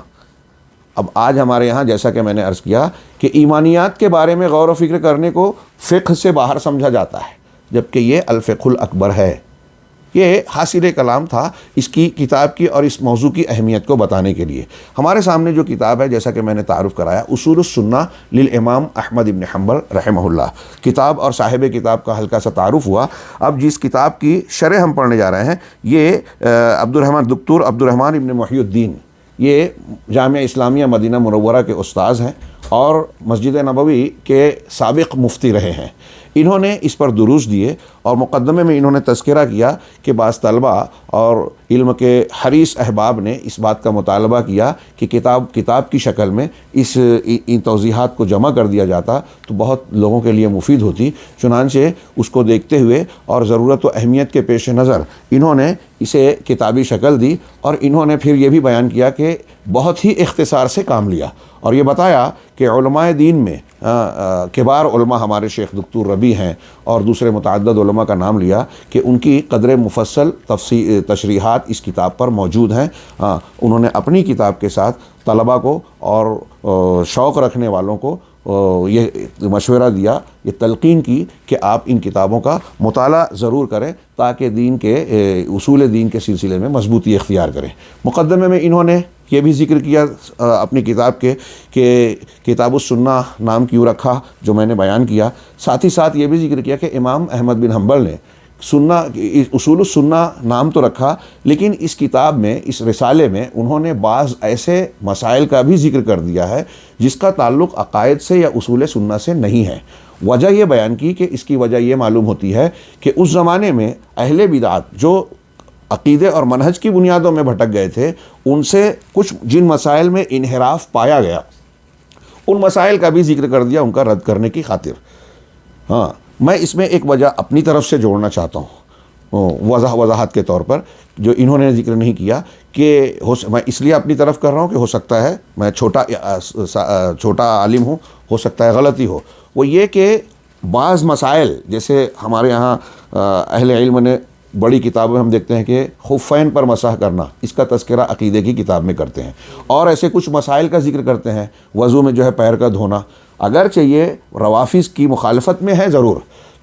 اب آج ہمارے یہاں جیسا کہ میں نے عرض کیا کہ ایمانیات کے بارے میں غور و فکر کرنے کو فقہ سے باہر سمجھا جاتا ہے, جبکہ یہ الفقہ الاکبر ہے. یہ حاصل کلام تھا اس کی کتاب کی اور اس موضوع کی اہمیت کو بتانے کے لیے. ہمارے سامنے جو کتاب ہے جیسا کہ میں نے تعارف کرایا, اصول السنہ للامام احمد بن حنبل رحمہ اللہ, کتاب اور صاحب کتاب کا ہلکا سا تعارف ہوا. اب جس کتاب کی شرح ہم پڑھنے جا رہے ہیں یہ دکتور عبد الرحمن ابن محی الدین, یہ جامعہ اسلامیہ مدینہ منورہ کے استاذ ہیں اور مسجد نبوی کے سابق مفتی رہے ہیں. انہوں نے اس پر دروس دیے اور مقدمے میں انہوں نے تذکرہ کیا کہ بعض طلبہ اور علم کے حریص احباب نے اس بات کا مطالبہ کیا کہ کتاب کی شکل میں ان توضیحات کو جمع کر دیا جاتا تو بہت لوگوں کے لیے مفید ہوتی. چنانچہ اس کو دیکھتے ہوئے اور ضرورت و اہمیت کے پیش نظر انہوں نے اسے کتابی شکل دی اور انہوں نے پھر یہ بھی بیان کیا کہ بہت ہی اختصار سے کام لیا اور یہ بتایا کہ علماء دین میں کبار علماء ہمارے شیخ دکتور ربیع ہیں اور دوسرے متعدد علماء کا نام لیا کہ ان کی قدر مفصل تشریحات اس کتاب پر موجود ہیں. انہوں نے اپنی کتاب کے ساتھ طلباء کو اور شوق رکھنے والوں کو یہ مشورہ دیا, یہ تلقین کی کہ آپ ان کتابوں کا مطالعہ ضرور کریں تاکہ دین کے اصول دین کے سلسلے میں مضبوطی اختیار کریں. مقدمے میں انہوں نے یہ بھی ذکر کیا اپنی کتاب کے کہ کتاب السنہ نام کیوں رکھا جو میں نے بیان کیا. ساتھ ہی ساتھ یہ بھی ذکر کیا کہ امام احمد بن حنبل نے اصول السنہ نام تو رکھا لیکن اس کتاب میں, اس رسالے میں انہوں نے بعض ایسے مسائل کا بھی ذکر کر دیا ہے جس کا تعلق عقائد سے یا اصول سنہ سے نہیں ہے. وجہ یہ بیان کی کہ اس کی وجہ یہ معلوم ہوتی ہے کہ اس زمانے میں اہل بدعت جو عقیدے اور منہج کی بنیادوں میں بھٹک گئے تھے ان سے کچھ جن مسائل میں انحراف پایا گیا ان مسائل کا بھی ذکر کر دیا ان کا رد کرنے کی خاطر. ہاں میں اس میں ایک وجہ اپنی طرف سے جوڑنا چاہتا ہوں وضاحت کے طور پر، جو انہوں نے ذکر نہیں کیا کہ میں اس لیے اپنی طرف کر رہا ہوں کہ ہو سکتا ہے میں چھوٹا عالم ہوں، ہو سکتا ہے غلطی ہو، وہ یہ کہ بعض مسائل جیسے ہمارے یہاں اہل علم نے بڑی کتابوں میں ہم دیکھتے ہیں کہ خفین پر مسح کرنا، اس کا تذکرہ عقیدے کی کتاب میں کرتے ہیں، اور ایسے کچھ مسائل کا ذکر کرتے ہیں، وضو میں جو ہے پیر کا دھونا، اگرچہ یہ روافظ کی مخالفت میں ہے ضرور،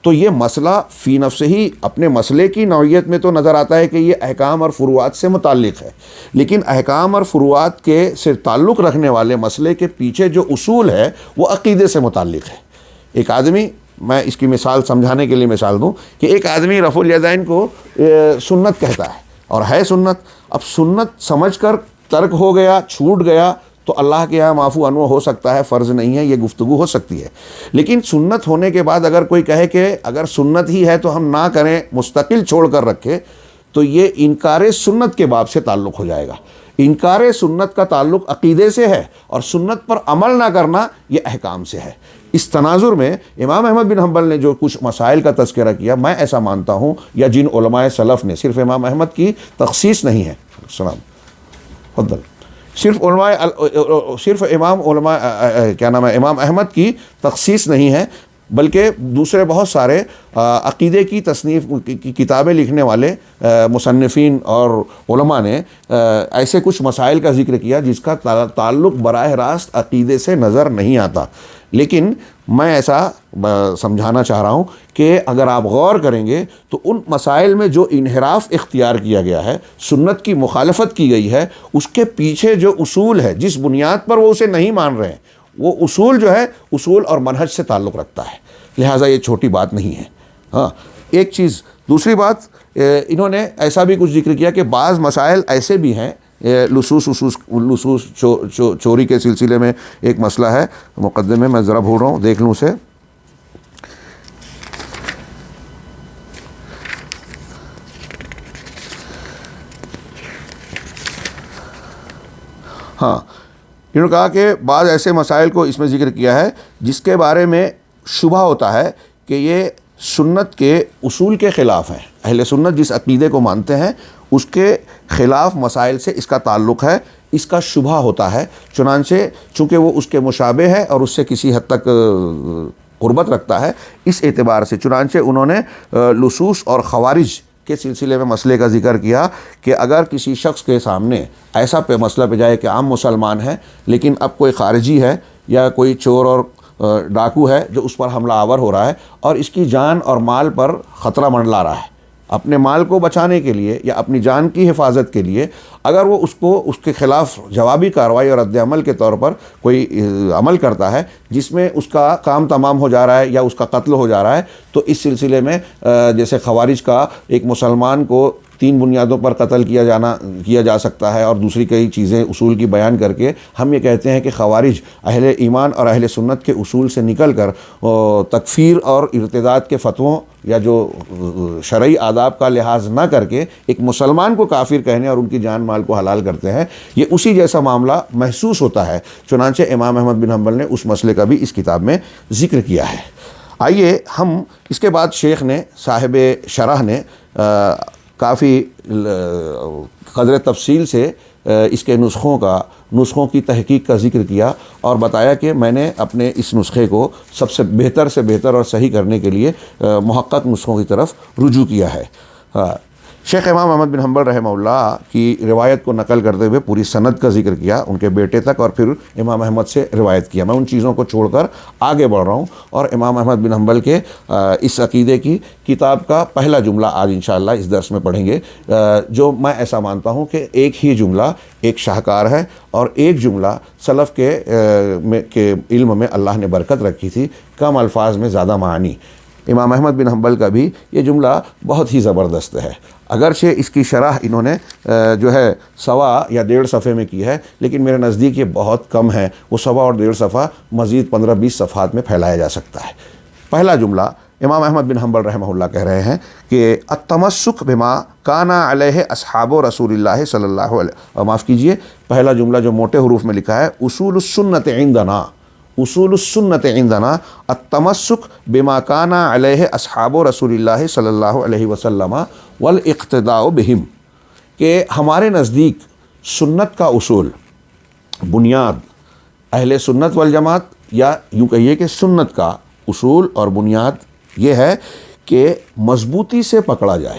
تو یہ مسئلہ فی نفس ہی اپنے مسئلے کی نوعیت میں تو نظر آتا ہے کہ یہ احکام اور فروعات سے متعلق ہے، لیکن احکام اور فروعات کے سے تعلق رکھنے والے مسئلے کے پیچھے جو اصول ہے وہ عقیدے سے متعلق ہے۔ ایک آدمی، میں اس کی مثال سمجھانے کے لیے مثال دوں کہ ایک آدمی رفع الیدین کو سنت کہتا ہے اور ہے سنت، اب سنت سمجھ کر ترک ہو گیا، چھوٹ گیا، تو اللہ کے یہاں معفو عنہ ہو سکتا ہے، فرض نہیں ہے، یہ گفتگو ہو سکتی ہے۔ لیکن سنت ہونے کے بعد اگر کوئی کہے کہ اگر سنت ہی ہے تو ہم نہ کریں، مستقل چھوڑ کر رکھے، تو یہ انکار سنت کے باب سے تعلق ہو جائے گا۔ انکار سنت کا تعلق عقیدے سے ہے اور سنت پر عمل نہ کرنا یہ احکام سے ہے۔ اس تناظر میں امام احمد بن حنبل نے جو کچھ مسائل کا تذکرہ کیا، میں ایسا مانتا ہوں، یا جن علماء سلف نے، صرف امام احمد کی تخصیص نہیں ہے، السلام فضل، صرف امام احمد کی تخصیص نہیں ہے، بلکہ دوسرے بہت سارے عقیدے کی تصنیف کی کتابیں لکھنے والے مصنفین اور علماء نے ایسے کچھ مسائل کا ذکر کیا جس کا تعلق براہ راست عقیدے سے نظر نہیں آتا، لیکن میں ایسا سمجھانا چاہ رہا ہوں کہ اگر آپ غور کریں گے تو ان مسائل میں جو انحراف اختیار کیا گیا ہے، سنت کی مخالفت کی گئی ہے، اس کے پیچھے جو اصول ہے، جس بنیاد پر وہ اسے نہیں مان رہے ہیں، وہ اصول جو ہے اصول اور منہج سے تعلق رکھتا ہے، لہٰذا یہ چھوٹی بات نہیں ہے۔ ہاں ایک چیز، دوسری بات، انہوں نے ایسا بھی کچھ ذکر کیا کہ بعض مسائل ایسے بھی ہیں، لصوص چوری کے سلسلے میں ایک مسئلہ ہے، مقدمے میں ذرا بھول رہا ہوں، دیکھ لوں اسے۔ ہاں انہوں نے کہا کہ بعض ایسے مسائل کو اس میں ذکر کیا ہے جس کے بارے میں شبہ ہوتا ہے کہ یہ سنت کے اصول کے خلاف ہیں، اہل سنت جس عقیدے کو مانتے ہیں اس کے خلاف مسائل سے اس کا تعلق ہے، اس کا شبہ ہوتا ہے، چنانچہ چونکہ وہ اس کے مشابہ ہے اور اس سے کسی حد تک قربت رکھتا ہے، اس اعتبار سے چنانچہ انہوں نے لصوص اور خوارج کے سلسلے میں مسئلے کا ذکر کیا کہ اگر کسی شخص کے سامنے ایسا مسئلہ پہ جائے کہ عام مسلمان ہے لیکن اب کوئی خارجی ہے یا کوئی چور اور ڈاکو ہے جو اس پر حملہ آور ہو رہا ہے اور اس کی جان اور مال پر خطرہ منڈلا رہا ہے، اپنے مال کو بچانے کے لیے یا اپنی جان کی حفاظت کے لیے اگر وہ اس کے خلاف جوابی کارروائی اور رد عمل کے طور پر کوئی عمل کرتا ہے جس میں اس کا کام تمام ہو جا رہا ہے یا اس کا قتل ہو جا رہا ہے، تو اس سلسلے میں جیسے خوارج کا ایک مسلمان کو 3 بنیادوں پر قتل کیا جا سکتا ہے اور دوسری کئی چیزیں اصول کی بیان کر کے ہم یہ کہتے ہیں کہ خوارج اہل ایمان اور اہل سنت کے اصول سے نکل کر تکفیر اور ارتداد کے فتووں یا جو شرعی آداب کا لحاظ نہ کر کے ایک مسلمان کو کافر کہنے اور ان کی جان مال کو حلال کرتے ہیں، یہ اسی جیسا معاملہ محسوس ہوتا ہے، چنانچہ امام احمد بن حنبل نے اس مسئلے کا بھی اس کتاب میں ذکر کیا ہے۔ آئیے ہم اس کے بعد شیخ نے، صاحب شرح نے کافی قدر تفصیل سے اس کے نسخوں کی تحقیق کا ذکر کیا اور بتایا کہ میں نے اپنے اس نسخے کو سب سے بہتر اور صحیح کرنے کے لیے محقق نسخوں کی طرف رجوع کیا ہے۔ شیخ امام احمد بن حنبل رحمہ اللہ کی روایت کو نقل کرتے ہوئے پوری سند کا ذکر کیا، ان کے بیٹے تک، اور پھر امام احمد سے روایت کیا۔ میں ان چیزوں کو چھوڑ کر آگے بڑھ رہا ہوں اور امام احمد بن حنبل کے اس عقیدے کی کتاب کا پہلا جملہ آج انشاءاللہ اس درس میں پڑھیں گے، جو میں ایسا مانتا ہوں کہ ایک ہی جملہ ایک شاہکار ہے اور ایک جملہ سلف کے علم میں اللہ نے برکت رکھی تھی، کم الفاظ میں زیادہ معانی۔ امام احمد بن حنبل کا بھی یہ جملہ بہت ہی زبردست ہے، اگرچہ اس کی شرح انہوں نے جو ہے 1.25 یا 1.5 صفحے میں کی ہے، لیکن میرے نزدیک یہ بہت کم ہے، وہ 1.25 اور 1.5 صفحہ مزید 15-20 صفحات میں پھیلایا جا سکتا ہے۔ پہلا جملہ امام احمد بن حنبل رحمہ اللہ کہہ رہے ہیں کہ التمسک بما کان علیہ اصحاب رسول اللہ صلی اللہ علیہ، معاف کیجئے، پہلا جملہ جو موٹے حروف میں لکھا ہے اصول السنت عندنا، اصول السنت عندنا التمسک بما کان علیہ اصحاب رسول اللہ صلی اللہ علیہ وسلم والاقتداء بہم، کہ ہمارے نزدیک سنت کا اصول، بنیاد، اہل سنت والجماعت، یا یوں کہیے کہ سنت کا اصول اور بنیاد یہ ہے کہ مضبوطی سے پکڑا جائے،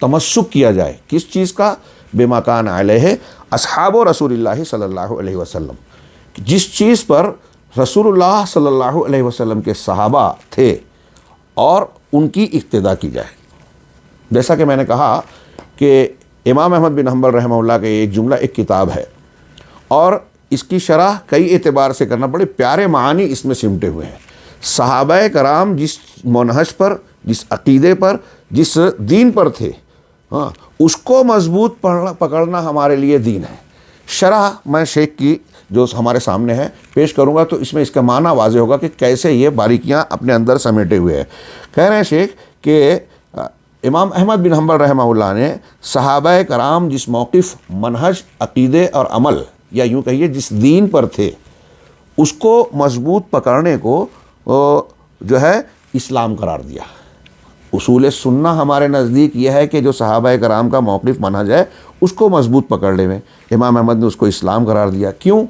تمسک کیا جائے کس چیز کا؟ بما کان علیہ اصحاب رسول اللہ صلی اللہ علیہ وسلم، جس چیز پر رسول اللہ صلی اللہ علیہ وسلم کے صحابہ تھے اور ان کی اقتداء کی جائے۔ جیسا کہ میں نے کہا کہ امام احمد بن حنبل رحمہ اللہ کا ایک جملہ ایک کتاب ہے، اور اس کی شرح کئی اعتبار سے کرنا، بڑے پیارے معانی اس میں سمٹے ہوئے ہیں۔ صحابہ کرام جس منہج پر، جس عقیدے پر، جس دین پر تھے، ہاں، اس کو مضبوط پکڑنا ہمارے لیے دین ہے۔ شرح میں شیخ کی جو ہمارے سامنے ہے پیش کروں گا، تو اس میں اس کا معنی واضح ہوگا کہ کیسے یہ باریکیاں اپنے اندر سمیٹے ہوئے ہیں۔ کہہ رہے ہیں شیخ کہ امام احمد بن حنبل رحمہ اللہ نے صحابہ کرام جس موقف، منہج، عقیدے اور عمل، یا یوں کہیے جس دین پر تھے، اس کو مضبوط پکڑنے کو جو ہے اسلام قرار دیا۔ اصول سنہ ہمارے نزدیک یہ ہے کہ جو صحابہ کرام کا موقف، منہج ہے، اس کو مضبوط پکڑنے میں امام احمد نے اس کو اسلام قرار دیا۔ کیوں؟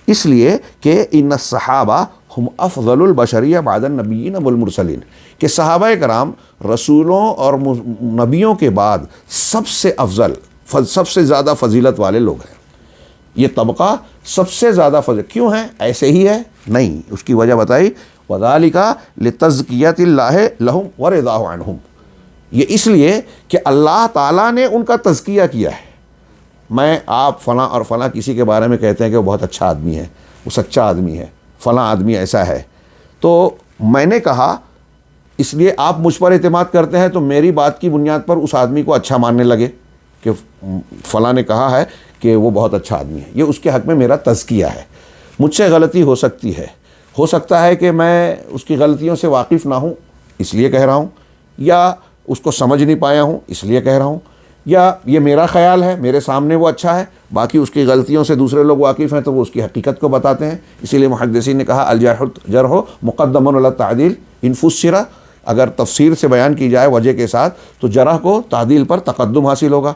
اس لیے کہ ان الصحابہ ہم افضل البشریہ بعد النبیین والمرسلین، کہ صحابہ کرام رسولوں اور نبیوں کے بعد سب سے افضل، سب سے زیادہ فضیلت والے لوگ ہیں۔ یہ طبقہ سب سے زیادہ فضل کیوں ہے؟ ایسے ہی ہے؟ نہیں، اس کی وجہ بتائی، وَذَلِكَ لِتَزْكِيَةِ اللَّهِ لَهُمْ وَرِضَاهُ عَنْهُمْ، یہ اس لیے کہ اللہ تعالیٰ نے ان کا تزکیہ کیا ہے۔ میں آپ فلاں اور فلاں کسی کے بارے میں کہتے ہیں کہ وہ بہت اچھا آدمی ہے، وہ سچا آدمی ہے، فلاں آدمی ایسا ہے، تو میں نے کہا اس لیے آپ مجھ پر اعتماد کرتے ہیں، تو میری بات کی بنیاد پر اس آدمی کو اچھا ماننے لگے کہ فلاں نے کہا ہے کہ وہ بہت اچھا آدمی ہے، یہ اس کے حق میں میرا تزکیہ ہے۔ مجھ سے غلطی ہو سکتی ہے، ہو سکتا ہے کہ میں اس کی غلطیوں سے واقف نہ ہوں، اس لیے کہہ رہا ہوں، یا اس کو سمجھ نہیں پایا ہوں اس لیے کہہ رہا ہوں، یا یہ میرا خیال ہے، میرے سامنے وہ اچھا ہے، باقی اس کی غلطیوں سے دوسرے لوگ واقف ہیں تو وہ اس کی حقیقت کو بتاتے ہیں۔ اسی لیے محدثین نے کہا الجرح مقدم علی التعدیل ان فسر، اگر تفسیر سے بیان کی جائے وجہ کے ساتھ تو جرح کو تعدیل پر تقدم حاصل ہوگا۔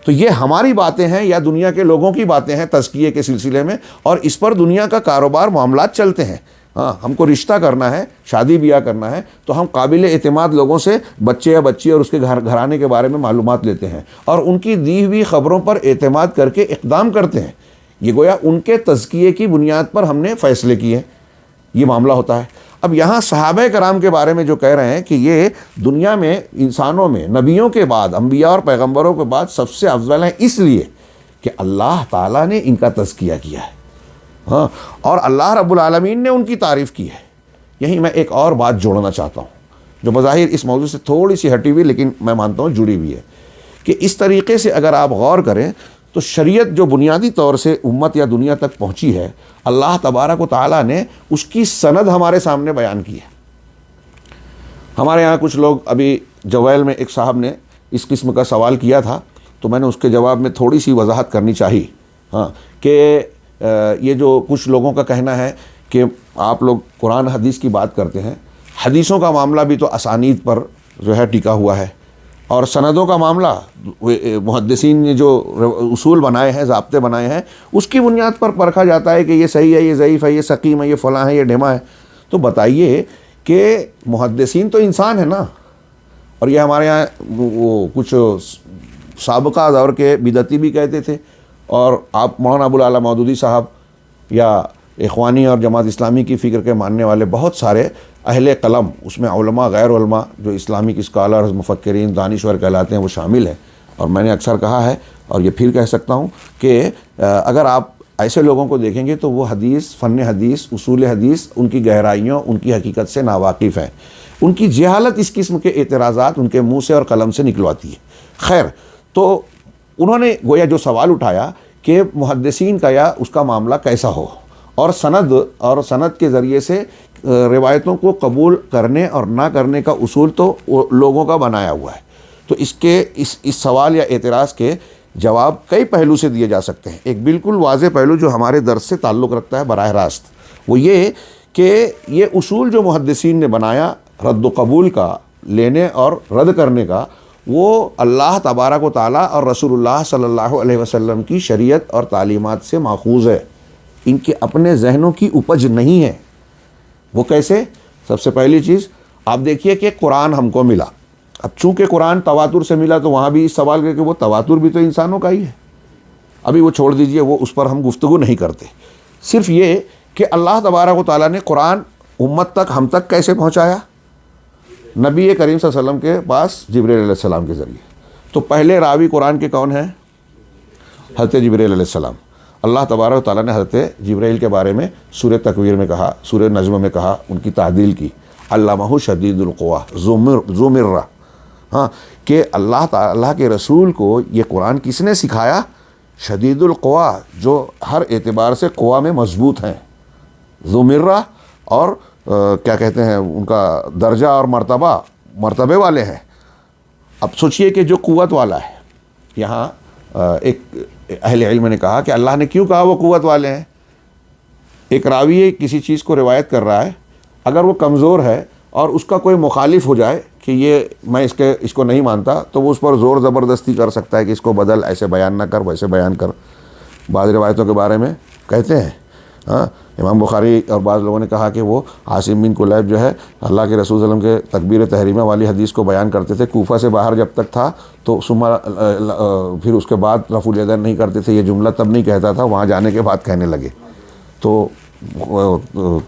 تو یہ ہماری باتیں ہیں یا دنیا کے لوگوں کی باتیں ہیں تزکیے کے سلسلے میں، اور اس پر دنیا کا کاروبار، معاملات چلتے ہیں۔ ہاں، ہم کو رشتہ کرنا ہے، شادی بیاہ کرنا ہے، تو ہم قابل اعتماد لوگوں سے بچے یا بچی اور اس کے گھرانے کے بارے میں معلومات لیتے ہیں، اور ان کی دی ہوئی خبروں پر اعتماد کر کے اقدام کرتے ہیں۔ یہ گویا ان کے تزکیے کی بنیاد پر ہم نے فیصلے کیے، یہ معاملہ ہوتا ہے۔ اب یہاں صحابہ کرام کے بارے میں جو کہہ رہے ہیں کہ یہ دنیا میں انسانوں میں نبیوں کے بعد، انبیاء اور پیغمبروں کے بعد سب سے افضل ہیں، اس لیے کہ اللہ تعالیٰ نے ان کا تزکیہ کیا ہے، ہاں، اور اللہ رب العالمین نے ان کی تعریف کی ہے۔ یہیں میں ایک اور بات جوڑنا چاہتا ہوں جو بظاہر اس موضوع سے تھوڑی سی ہٹی ہوئی لیکن میں مانتا ہوں جڑی ہوئی ہے، کہ اس طریقے سے اگر آپ غور کریں تو شریعت جو بنیادی طور سے امت یا دنیا تک پہنچی ہے، اللہ تبارک و تعالیٰ نے اس کی سند ہمارے سامنے بیان کی ہے۔ ہمارے یہاں کچھ لوگ، ابھی جویل میں ایک صاحب نے اس قسم کا سوال کیا تھا، تو میں نے اس کے جواب میں تھوڑی سی وضاحت کرنی چاہی، ہاں، کہ یہ جو کچھ لوگوں کا کہنا ہے کہ آپ لوگ قرآن حدیث کی بات کرتے ہیں، حدیثوں کا معاملہ بھی تو اسانید پر جو ہے ٹکا ہوا ہے، اور سندوں کا معاملہ محدثین نے جو اصول بنائے ہیں، ضابطے بنائے ہیں، اس کی بنیاد پر پرکھا جاتا ہے کہ یہ صحیح ہے، یہ ضعیف ہے، یہ سقیم ہے، یہ فلاں ہے، یہ ڈھما ہے۔ تو بتائیے کہ محدثین تو انسان ہیں نا، اور یہ ہمارے یہاں وہ کچھ سابقہ دور کے بدعتی بھی کہتے تھے، اور آپ مولانا ابو العلا مودودی صاحب یا اخوانی اور جماعت اسلامی کی فکر کے ماننے والے بہت سارے اہل قلم، اس میں علماء، غیر علماء، جو اسلامک اسکالرز، مفکرین، دانشور کہلاتے ہیں، وہ شامل ہیں۔ اور میں نے اکثر کہا ہے اور یہ پھر کہہ سکتا ہوں کہ اگر آپ ایسے لوگوں کو دیکھیں گے تو وہ حدیث، فن حدیث، اصول حدیث، ان کی گہرائیوں، ان کی حقیقت سے ناواقف ہیں۔ ان کی جہالت اس قسم کے اعتراضات ان کے منہ سے اور قلم سے نکلواتی ہے۔ خیر، تو انہوں نے گویا جو سوال اٹھایا کہ محدثین کا یا اس کا معاملہ کیسا ہو، اور سند کے ذریعے سے روایتوں کو قبول کرنے اور نہ کرنے کا اصول تو لوگوں کا بنایا ہوا ہے۔ تو اس سوال یا اعتراض کے جواب کئی پہلو سے دیے جا سکتے ہیں۔ ایک بالکل واضح پہلو جو ہمارے درس سے تعلق رکھتا ہے براہ راست، وہ یہ کہ یہ اصول جو محدثین نے بنایا رد و قبول کا، لینے اور رد کرنے کا، وہ اللہ تبارک و تعالیٰ اور رسول اللہ صلی اللہ علیہ وسلم کی شریعت اور تعلیمات سے ماخوذ ہے، ان کے اپنے ذہنوں کی اپج نہیں ہے۔ وہ کیسے؟ سب سے پہلی چیز آپ دیکھیے کہ قرآن ہم کو ملا، اب چونکہ قرآن تواتر سے ملا تو وہاں بھی اس سوال کر کہ وہ تواتر بھی تو انسانوں کا ہی ہے، ابھی وہ چھوڑ دیجئے، وہ اس پر ہم گفتگو نہیں کرتے۔ صرف یہ کہ اللہ تبارک و تعالیٰ نے قرآن امت تک، ہم تک کیسے پہنچایا؟ نبی کریم صلی اللہ علیہ وسلم کے پاس جبرائیل علیہ السلام کے ذریعے۔ تو پہلے راوی قرآن کے کون ہیں؟ حضرت جبرائیل علیہ السلام۔ اللہ تبارک و تعالیٰ نے حضرت جبرائیل کے بارے میں سورہ تکویر میں کہا، سورہ نجم میں کہا، ان کی تعدیل کی، علمہ شدید القویٰ ذو مرہ، ہاں، کہ اللہ تعالیٰ کے رسول کو یہ قرآن کس نے سکھایا؟ شدید القویٰ، جو ہر اعتبار سے قویٰ میں مضبوط ہیں، ذو مرہ، اور کیا کہتے ہیں ان کا درجہ اور مرتبے والے ہیں۔ اب سوچئے کہ جو قوت والا ہے، یہاں ایک اہل علم نے کہا کہ اللہ نے کیوں کہا وہ قوت والے ہیں؟ ایک راوی کسی چیز کو روایت کر رہا ہے، اگر وہ کمزور ہے اور اس کا کوئی مخالف ہو جائے کہ یہ میں اس کو نہیں مانتا، تو وہ اس پر زور زبردستی کر سکتا ہے کہ اس کو بدل، ایسے بیان نہ کر، ویسے بیان کر۔ بعض روایتوں کے بارے میں کہتے ہیں، ہاں، امام بخاری اور بعض لوگوں نے کہا کہ وہ عاصم بن کلیب جو ہے اللہ کے رسول صلی اللہ علیہ وسلم کے تکبیر تحریمہ والی حدیث کو بیان کرتے تھے، کوفہ سے باہر جب تک تھا تو پھر اس کے بعد رفع الیدین نہیں کرتے تھے، یہ جملہ تب نہیں کہتا تھا، وہاں جانے کے بعد کہنے لگے۔ تو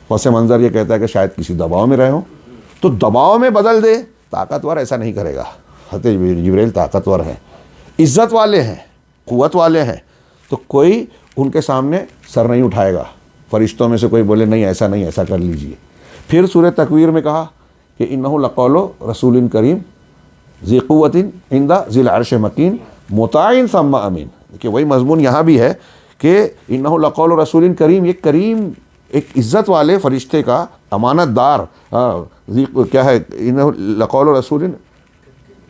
پس منظر یہ کہتا ہے کہ شاید کسی دباؤ میں رہے ہوں، تو دباؤ میں بدل دے، طاقتور ایسا نہیں کرے گا۔ حضرت جبرائیل طاقتور ہیں، عزت والے ہیں، قوت والے ہیں، تو کوئی ان کے سامنے سر نہیں اٹھائے گا۔ فرشتوں میں سے کوئی بولے نہیں ایسا نہیں، ایسا کر لیجئے۔ پھر سورہ تکویر میں کہا کہ انہ لقول رسول کریم ذی قوت عند ذی العرش مکین مطاع ثم امین، کہ وہی مضمون یہاں بھی ہے کہ انہ لقول رسول کریم، یہ کریم ایک عزت والے فرشتے کا امانت دار، کیا ہے، انہ لقول رسول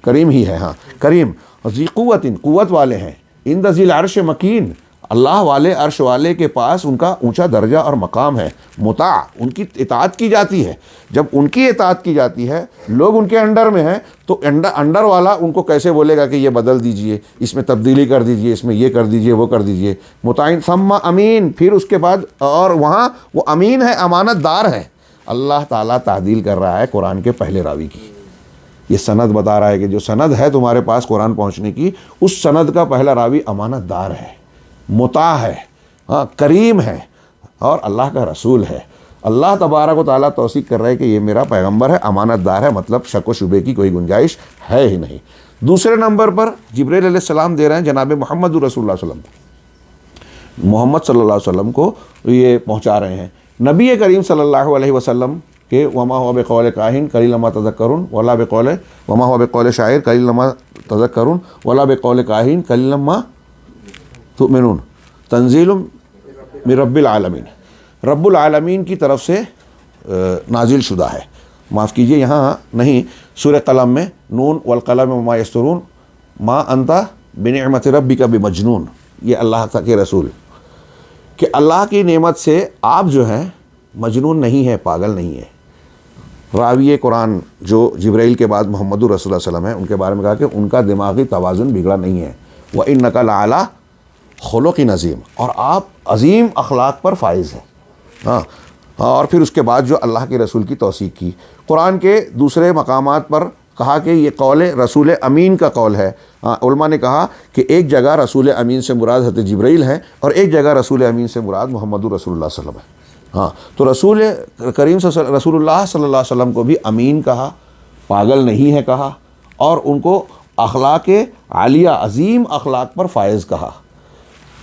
کریم ہی ہے، ہاں کریم، ذی قوت، قوت والے ہیں، عند ذی العرش مکین، اللہ والے عرش والے کے پاس ان کا اونچا درجہ اور مقام ہے، مطاع، ان کی اطاعت کی جاتی ہے۔ جب ان کی اطاعت کی جاتی ہے، لوگ ان کے انڈر میں ہیں، تو انڈر والا ان کو کیسے بولے گا کہ یہ بدل دیجئے، اس میں تبدیلی کر دیجئے، اس میں یہ کر دیجئے، وہ کر دیجئے۔ مطاع ثم امین، پھر اس کے بعد اور وہاں وہ امین ہے، امانت دار ہے۔ اللہ تعالیٰ تعدیل کر رہا ہے قرآن کے پہلے راوی کی، یہ سند بتا رہا ہے کہ جو سند ہے تمہارے پاس قرآن پہنچنے کی، اس سند کا پہلا راوی امانت دار ہے، مطاع ہے، ہاں کریم ہے، اور اللہ کا رسول ہے۔ اللہ تبارک و تعالیٰ توثیق کر رہا ہے کہ یہ میرا پیغمبر ہے، امانت دار ہے، مطلب شک و شبے کی کوئی گنجائش ہے ہی نہیں۔ دوسرے نمبر پر جبرائیل علیہ السلام دے رہے ہیں جناب محمد رسول اللہ صلی اللہ علیہ وسلم، محمد صلی اللہ علیہ وسلم کو یہ پہنچا رہے ہیں۔ نبی کریم صلی اللہ علیہ وسلم کہ وما هو بقول کاہن قلیلا ما تذکرون ولا بقول وما هو بقول شاعر قلیلا ما تذکرون ولا بقول کاہن قلیلا ما تؤمنون تنزیل من رب العالمین، رب العالمین کی طرف سے نازل شدہ ہے۔ معاف کیجئے یہاں نہیں، سورہ قلم میں نون والقلم وما یسطرون ما انت بنعمت ربک بمجنون، یہ اللہ کے رسول کہ اللہ کی نعمت سے آپ جو ہیں مجنون نہیں ہے، پاگل نہیں ہے۔ راوی قرآن جو جبرائیل کے بعد محمد رسول اللہ صلی اللہ علیہ وسلم ہیں، ان کے بارے میں کہا کہ ان کا دماغی توازن بگڑا نہیں ہے، وَإِنَّكَ لَعَلَىٰ خُلُقٍ عَظِيمٍ، اور آپ عظیم اخلاق پر فائز ہیں۔ ہاں، اور پھر اس کے بعد جو اللہ کے رسول کی توثیق کی، قرآن کے دوسرے مقامات پر کہا کہ یہ قول رسول امین کا قول ہے۔ علماء نے کہا کہ ایک جگہ رسول امین سے مراد حضرت جبرائیل ہیں، اور ایک جگہ رسول امین سے مراد محمد رسول اللہ صلی اللہ علیہ وسلم ہے۔ ہاں، تو رسول کریم رسول اللہ صلی اللہ علیہ وسلم کو بھی امین کہا، پاگل نہیں ہے کہا، اور ان کو اخلاق عالیہ، عظیم اخلاق پر فائز کہا۔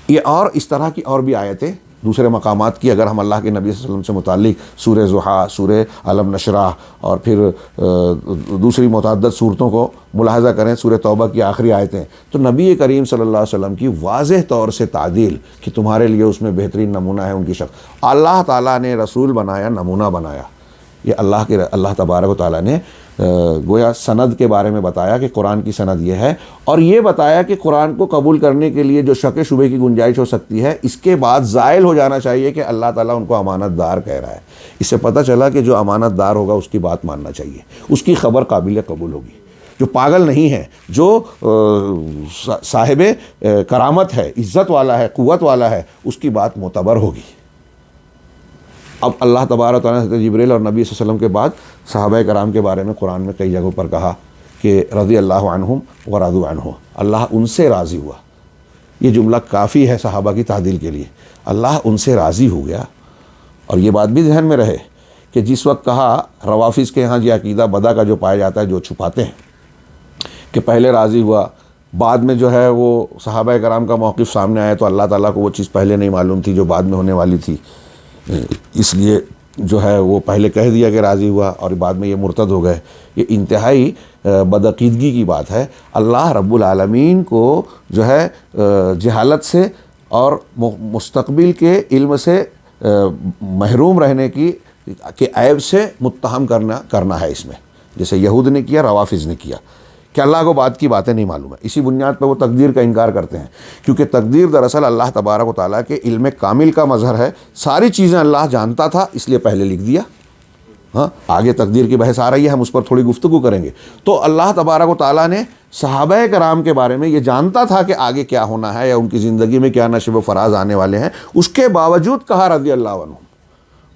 یہ اور اس طرح کی اور بھی آیتیں دوسرے مقامات کی، اگر ہم اللہ کے نبی صلی اللہ علیہ وسلم سے متعلق سورہ ضحیٰ، سورہ علم نشرح، اور پھر دوسری متعدد صورتوں کو ملاحظہ کریں، سورہ توبہ کی آخری آیتیں، تو نبی کریم صلی اللہ علیہ وسلم کی واضح طور سے تعدیل کہ تمہارے لیے اس میں بہترین نمونہ ہے ان کی شخص۔ اللہ تعالیٰ نے رسول بنایا، نمونہ بنایا، یہ اللہ تبارک و تعالیٰ نے گویا سند کے بارے میں بتایا کہ قرآن کی سند یہ ہے، اور یہ بتایا کہ قرآن کو قبول کرنے کے لیے جو شک شبے کی گنجائش ہو سکتی ہے، اس کے بعد زائل ہو جانا چاہیے کہ اللہ تعالیٰ ان کو امانت دار کہہ رہا ہے۔ اس سے پتہ چلا کہ جو امانت دار ہوگا اس کی بات ماننا چاہیے، اس کی خبر قابل قبول ہوگی۔ جو پاگل نہیں ہے، جو صاحب کرامت ہے، عزت والا ہے، قوت والا ہے، اس کی بات معتبر ہوگی۔ اب اللہ تبارک و تعالیٰ نے جبریل اور نبی صلی اللہ علیہ وسلم کے بعد صحابہ کرام کے بارے میں قرآن میں کئی جگہوں پر کہا کہ رضی اللہ عنہم ورضوا عنہ، اللہ ان سے راضی ہوا۔ یہ جملہ کافی ہے صحابہ کی تعدیل کے لیے، اللہ ان سے راضی ہو گیا۔ اور یہ بات بھی ذہن میں رہے کہ جس وقت کہا روافظ کے ہاں یہ عقیدہ بدع کا جو پایا جاتا ہے، جو چھپاتے ہیں کہ پہلے راضی ہوا، بعد میں جو ہے وہ صحابہ کرام کا موقف سامنے آیا تو اللہ تعالیٰ کو وہ چیز پہلے نہیں معلوم تھی جو بعد میں ہونے والی تھی، اس لیے جو ہے وہ پہلے کہہ دیا کہ راضی ہوا اور بعد میں یہ مرتد ہو گئے۔ یہ انتہائی بدعقیدگی کی بات ہے۔ اللہ رب العالمین کو جو ہے جہالت سے اور مستقبل کے علم سے محروم رہنے کی کہ عیب سے متہم کرنا ہے اس میں، جیسے یہود نے کیا، روافظ نے کیا، کہ اللہ کو بعد کی باتیں نہیں معلوم ہے۔ اسی بنیاد پہ وہ تقدیر کا انکار کرتے ہیں، کیونکہ تقدیر دراصل اللہ تبارک و تعالیٰ کے علم کامل کا مظہر ہے۔ ساری چیزیں اللہ جانتا تھا، اس لیے پہلے لکھ دیا۔ ہاں، آگے تقدیر کی بحث آ رہی ہے، ہم اس پر تھوڑی گفتگو کریں گے۔ تو اللہ تبارک و تعالیٰ نے صحابہ کرام کے بارے میں یہ جانتا تھا کہ آگے کیا ہونا ہے یا ان کی زندگی میں کیا نشب و فراز آنے والے ہیں، اس کے باوجود کہا رضی اللہ عنہ،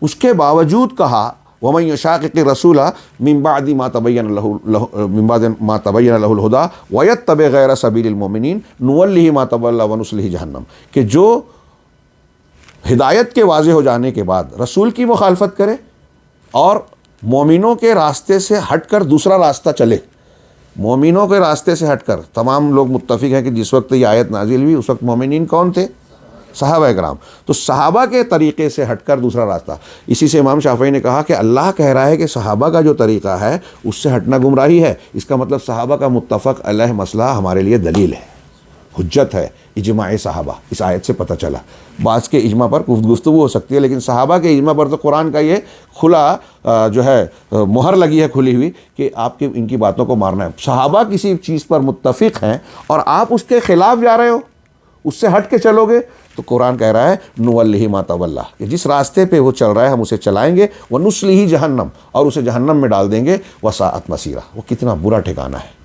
اس کے باوجود کہا وَمَن يُشَاقِقِ الرَّسُولَ مِن بَعْدِ مَا تَبَيَّنَ لَهُ الْهُدَىٰ وَيَتَّبِعْ غَيْرَ سَبِيلِ الْمُؤْمِنِينَ نُوَلِّهِ مَا تَوَلَّىٰ وَنُصْلِهِ جَهَنَّمَ، کہ جو ہدایت کے واضح ہو جانے کے بعد رسول کی مخالفت کرے اور مومنوں کے راستے سے ہٹ کر دوسرا راستہ چلے، مومنوں کے راستے سے ہٹ کر، تمام لوگ متفق ہیں کہ جس وقت یہ آیت نازل ہوئی اس وقت مومنین کون تھے؟ صحابہ کرام۔ تو صحابہ کے طریقے سے ہٹ کر دوسرا راستہ، اسی سے امام شافعی نے کہا کہ اللہ کہہ رہا ہے کہ صحابہ کا جو طریقہ ہے اس سے ہٹنا گمراہی ہے، اس کا مطلب صحابہ کا متفق علیہ مسئلہ ہمارے لیے دلیل ہے، حجت ہے، اجماع صحابہ اس آیت سے پتہ چلا۔ بعض کے اجماع پر گفتگو ہو سکتی ہے، لیکن صحابہ کے اجماع پر تو قرآن کا یہ کھلا جو ہے مہر لگی ہے کھلی ہوئی کہ آپ کی ان کی باتوں کو مارنا ہے۔ صحابہ کسی چیز پر متفق ہیں اور آپ اس کے خلاف جا رہے ہو، اس سے ہٹ کے چلو گے، تو قرآن کہہ رہا ہے نُوَلِّهِ مَا تَوَلَّىٰ، کہ جس راستے پہ وہ چل رہا ہے ہم اسے چلائیں گے، وَنُصْلِهِ جہنم، اور اسے جہنم میں ڈال دیں گے، وَسَاءَتْ مَصِيرًا، وہ کتنا برا ٹھکانہ ہے۔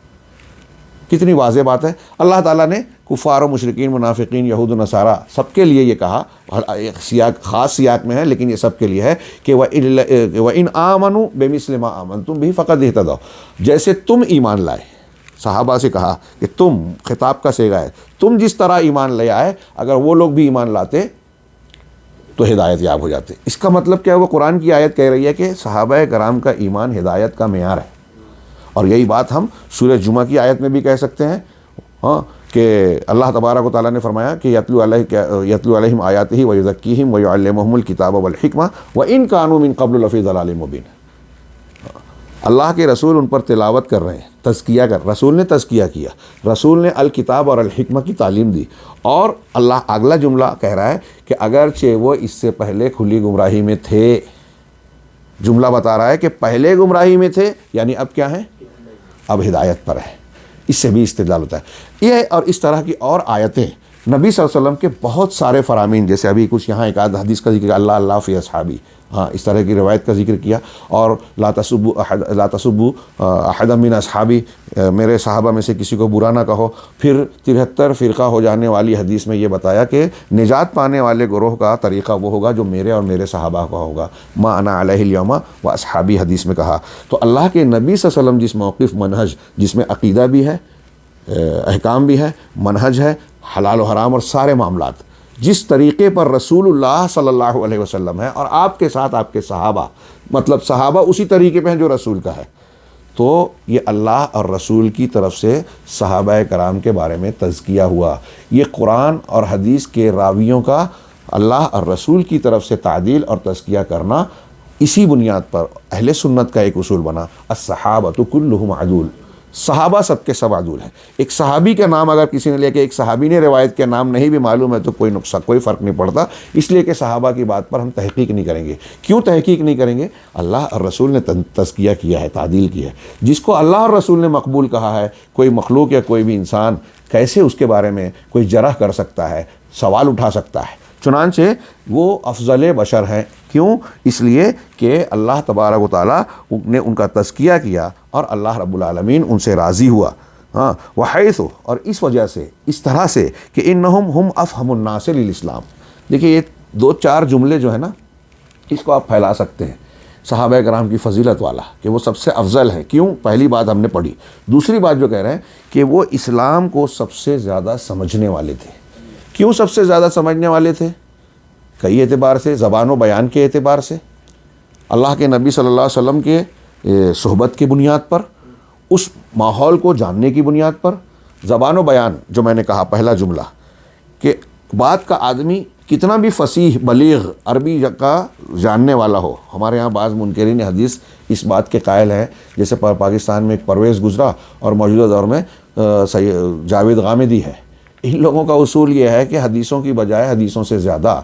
کتنی واضح بات ہے۔ اللہ تعالیٰ نے کفار و مشرکین، منافقین، یہود و نصارہ سب کے لیے یہ کہا، ایک سیاق خاص سیاق میں ہے لیکن یہ سب کے لیے ہے کہ وَإِنْ آمَنُوا بِمِثْلِ مَا آمَنْتُمْ بِهِ فَقَدْ اهْتَدَوْا، جیسے تم ایمان لائے، صحابہ سے کہا کہ تم، خطاب کا صیغہ ہے، تم جس طرح ایمان لے آئے اگر وہ لوگ بھی ایمان لاتے تو ہدایت یاب ہو جاتے۔ اس کا مطلب کیا ہے؟ وہ قرآن کی آیت کہہ رہی ہے کہ صحابہ کرام کا ایمان ہدایت کا معیار ہے، اور یہی بات ہم سورہ جمعہ کی آیت میں بھی کہہ سکتے ہیں، ہاں، کہ اللہ تبارک و تعالیٰ نے فرمایا کہ یتلو علیہم آیاتہ ویزکیہم ویعلمہم الکتاب والحکمہ وان کانوا من قبل لفی ضلال مبین۔ اللہ کے رسول ان پر تلاوت کر رہے ہیں، تزکیہ رسول نے تزکیہ کیا، رسول نے الکتاب اور الحکمہ کی تعلیم دی، اور اللہ اگلا جملہ کہہ رہا ہے کہ اگرچہ وہ اس سے پہلے کھلی گمراہی میں تھے، جملہ بتا رہا ہے کہ پہلے گمراہی میں تھے، یعنی اب کیا ہے؟ اب ہدایت پر ہے۔ اس سے بھی استدلال ہوتا ہے۔ یہ اور اس طرح کی اور آیتیں نبی صلی اللہ علیہ وسلم کے بہت سارے فرامین، جیسے ابھی کچھ یہاں ایک آدھ حدیث کا ذکر، اللہ اللہ فی اصحابی، ہاں، اس طرح کی روایت کا ذکر کیا، اور لا تسبوا احدا من اصحابی، میرے صحابہ میں سے کسی کو برا نہ کہو۔ پھر 73 فرقہ ہو جانے والی حدیث میں یہ بتایا کہ نجات پانے والے گروہ کا طریقہ وہ ہوگا جو میرے اور میرے صحابہ کا ہوگا، ما انا علیہ الیوم و اصحابی حدیث میں کہا۔ تو اللہ کے نبی صلی اللہ علیہ وسلم جس موقف، منہج، جس میں عقیدہ بھی ہے، احکام بھی ہے، منہج ہے، حلال و حرام اور سارے معاملات، جس طریقے پر رسول اللہ صلی اللہ علیہ وسلم ہے اور آپ کے ساتھ آپ کے صحابہ، مطلب صحابہ اسی طریقے پہ ہیں جو رسول کا ہے، تو یہ اللہ اور رسول کی طرف سے صحابہ کرام کے بارے میں تزکیہ ہوا۔ یہ قرآن اور حدیث کے راویوں کا اللہ اور رسول کی طرف سے تعدیل اور تزکیہ کرنا، اسی بنیاد پر اہل سنت کا ایک اصول بنا، الصحابۃ کلہم عدول، صحابہ سب کے سب عدول ہیں. ایک صحابی کا نام اگر کسی نے لیا کہ ایک صحابی نے روایت کے نام نہیں بھی معلوم ہے تو کوئی نقصان، کوئی فرق نہیں پڑتا، اس لیے کہ صحابہ کی بات پر ہم تحقیق نہیں کریں گے. کیوں تحقیق نہیں کریں گے؟ اللہ اور رسول نے تزکیہ کیا ہے، تعدیل کیا ہے. جس کو اللہ اور رسول نے مقبول کہا ہے، کوئی مخلوق یا کوئی بھی انسان کیسے اس کے بارے میں کوئی جرح کر سکتا ہے، سوال اٹھا سکتا ہے؟ چنانچہ وہ افضل بشر ہیں. کیوں؟ اس لیے کہ اللہ تبارک و تعالیٰ نے ان کا تزکیہ کیا اور اللہ رب العالمین ان سے راضی ہوا. ہاں، وحیث، اور اس وجہ سے، اس طرح سے کہ انہم ہم افہم الناس للاسلام. دیکھیے یہ 2-4 جملے جو ہے نا، اس کو آپ پھیلا سکتے ہیں صحابہ کرام کی فضیلت والا، کہ وہ سب سے افضل ہے. کیوں؟ پہلی بات ہم نے پڑھی. دوسری بات جو کہہ رہے ہیں کہ وہ اسلام کو سب سے زیادہ سمجھنے والے تھے. کیوں سب سے زیادہ سمجھنے والے تھے؟ کئی اعتبار سے. زبان و بیان کے اعتبار سے، اللہ کے نبی صلی اللہ علیہ وسلم کے صحبت کی بنیاد پر، اس ماحول کو جاننے کی بنیاد پر. زبان و بیان جو میں نے کہا پہلا جملہ، کہ بات کا آدمی کتنا بھی فصیح بلیغ عربی کا جاننے والا ہو. ہمارے ہاں بعض منکرین حدیث اس بات کے قائل ہیں، جیسے پاکستان میں ایک پرویز گزرا اور موجودہ دور میں جاوید غامدی ہے. ان لوگوں کا اصول یہ ہے کہ حدیثوں کی بجائے حدیثوں سے زیادہ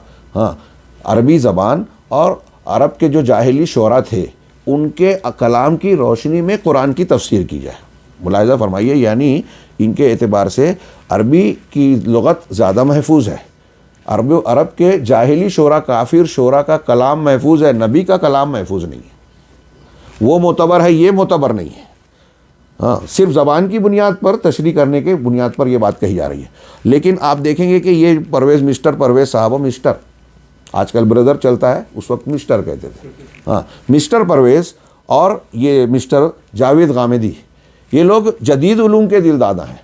عربی زبان اور عرب کے جو جاہلی شعراء تھے ان کے کلام کی روشنی میں قرآن کی تفسیر کی جائے. ملاحظہ فرمائیے، یعنی ان کے اعتبار سے عربی کی لغت زیادہ محفوظ ہے. عرب کے جاہلی شعراء، کافر شعراء کا کلام محفوظ ہے، نبی کا کلام محفوظ نہیں ہے. وہ معتبر ہے، یہ معتبر نہیں ہے. صرف زبان کی بنیاد پر، تشریح کرنے کے بنیاد پر یہ بات کہی جا رہی ہے. لیکن آپ دیکھیں گے کہ یہ پرویز، مسٹر پرویز صاحب، مسٹر آج کل بردر چلتا ہے، اس وقت مسٹر کہتے تھے. مسٹر پرویز اور یہ مسٹر جاوید غامدی، یہ لوگ جدید علوم کے دل دادا ہیں.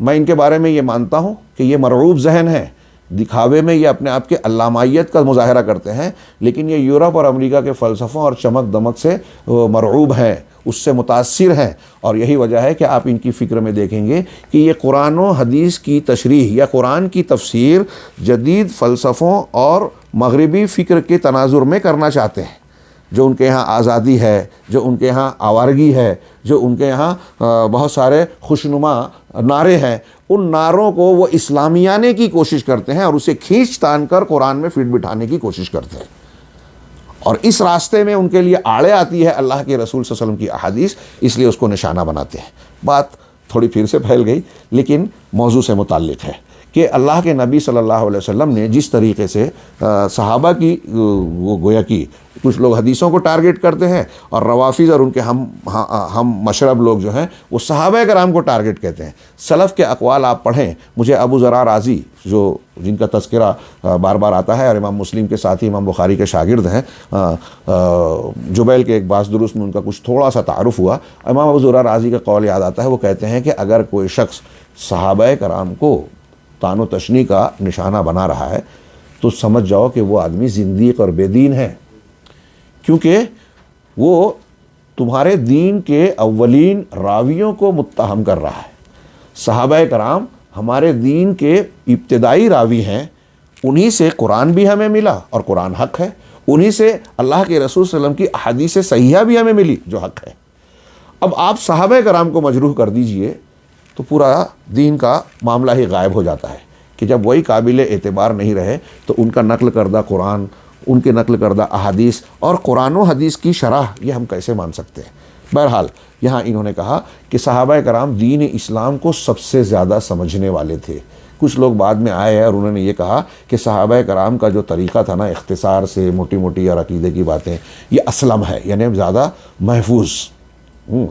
میں ان کے بارے میں یہ مانتا ہوں کہ یہ مرعوب ذہن ہے. دکھاوے میں یہ اپنے آپ کے علامائیت کا مظاہرہ کرتے ہیں، لیکن یہ یورپ اور امریکہ کے فلسفوں اور چمک دمک سے مرعوب ہیں، اس سے متاثر ہیں. اور یہی وجہ ہے کہ آپ ان کی فکر میں دیکھیں گے کہ یہ قرآن و حدیث کی تشریح یا قرآن کی تفسیر جدید فلسفوں اور مغربی فکر کے تناظر میں کرنا چاہتے ہیں. جو ان کے یہاں آزادی ہے، جو ان کے یہاں آوارگی ہے، جو ان کے یہاں بہت سارے خوشنما نعرے ہیں، ان نعروں کو وہ اسلامیانے کی کوشش کرتے ہیں اور اسے کھینچ تان کر قرآن میں فٹ بٹھانے کی کوشش کرتے ہیں. اور اس راستے میں ان کے لیے آڑے آتی ہے اللہ کے رسول صلی اللہ علیہ وسلم کی احادیث، اس لیے اس کو نشانہ بناتے ہیں. بات تھوڑی پھر سے پھیل گئی، لیکن موضوع سے متعلق ہے کہ اللہ کے نبی صلی اللہ علیہ وسلم نے جس طریقے سے صحابہ کی وہ گویا کی، کچھ لوگ حدیثوں کو ٹارگٹ کرتے ہیں اور روافض اور ان کے ہم مشرب لوگ جو ہیں وہ صحابہ کرام کو ٹارگٹ کہتے ہیں. سلف کے اقوال آپ پڑھیں. مجھے ابو ذرا رازی، جن کا تذکرہ بار بار آتا ہے اور امام مسلم کے ساتھ ہی امام بخاری کے شاگرد ہیں، جبیل کے ایک بعض دروس میں ان کا کچھ تھوڑا سا تعارف ہوا. امام ابو ذرا رازی کا قول یاد آتا ہے. وہ کہتے ہیں کہ اگر کوئی شخص صحابہ کرام کو تان و تشنیع کا نشانہ بنا رہا ہے تو سمجھ جاؤ کہ وہ آدمی زندیق اور بے دین ہے، کیونکہ وہ تمہارے دین کے اولین راویوں کو متہم کر رہا ہے. صحابہ کرام ہمارے دین کے ابتدائی راوی ہیں، انہی سے قرآن بھی ہمیں ملا اور قرآن حق ہے، انہی سے اللہ کے رسول صلی اللہ علیہ وسلم کی احادیث صحیحہ بھی ہمیں ملی جو حق ہے. اب آپ صحابہ کرام کو مجروح کر دیجئے تو پورا دین کا معاملہ ہی غائب ہو جاتا ہے. کہ جب وہی قابل اعتبار نہیں رہے تو ان کا نقل کردہ قرآن، ان کے نقل کردہ احادیث اور قرآن و حدیث کی شرح یہ ہم کیسے مان سکتے ہیں؟ بہرحال یہاں انہوں نے کہا کہ صحابہ کرام دین اسلام کو سب سے زیادہ سمجھنے والے تھے. کچھ لوگ بعد میں آئے ہیں اور انہوں نے یہ کہا کہ صحابہ کرام کا جو طریقہ تھا نا اختصار سے موٹی موٹی اور عقیدے کی باتیں، یہ اسلم ہے، یعنی زیادہ محفوظ،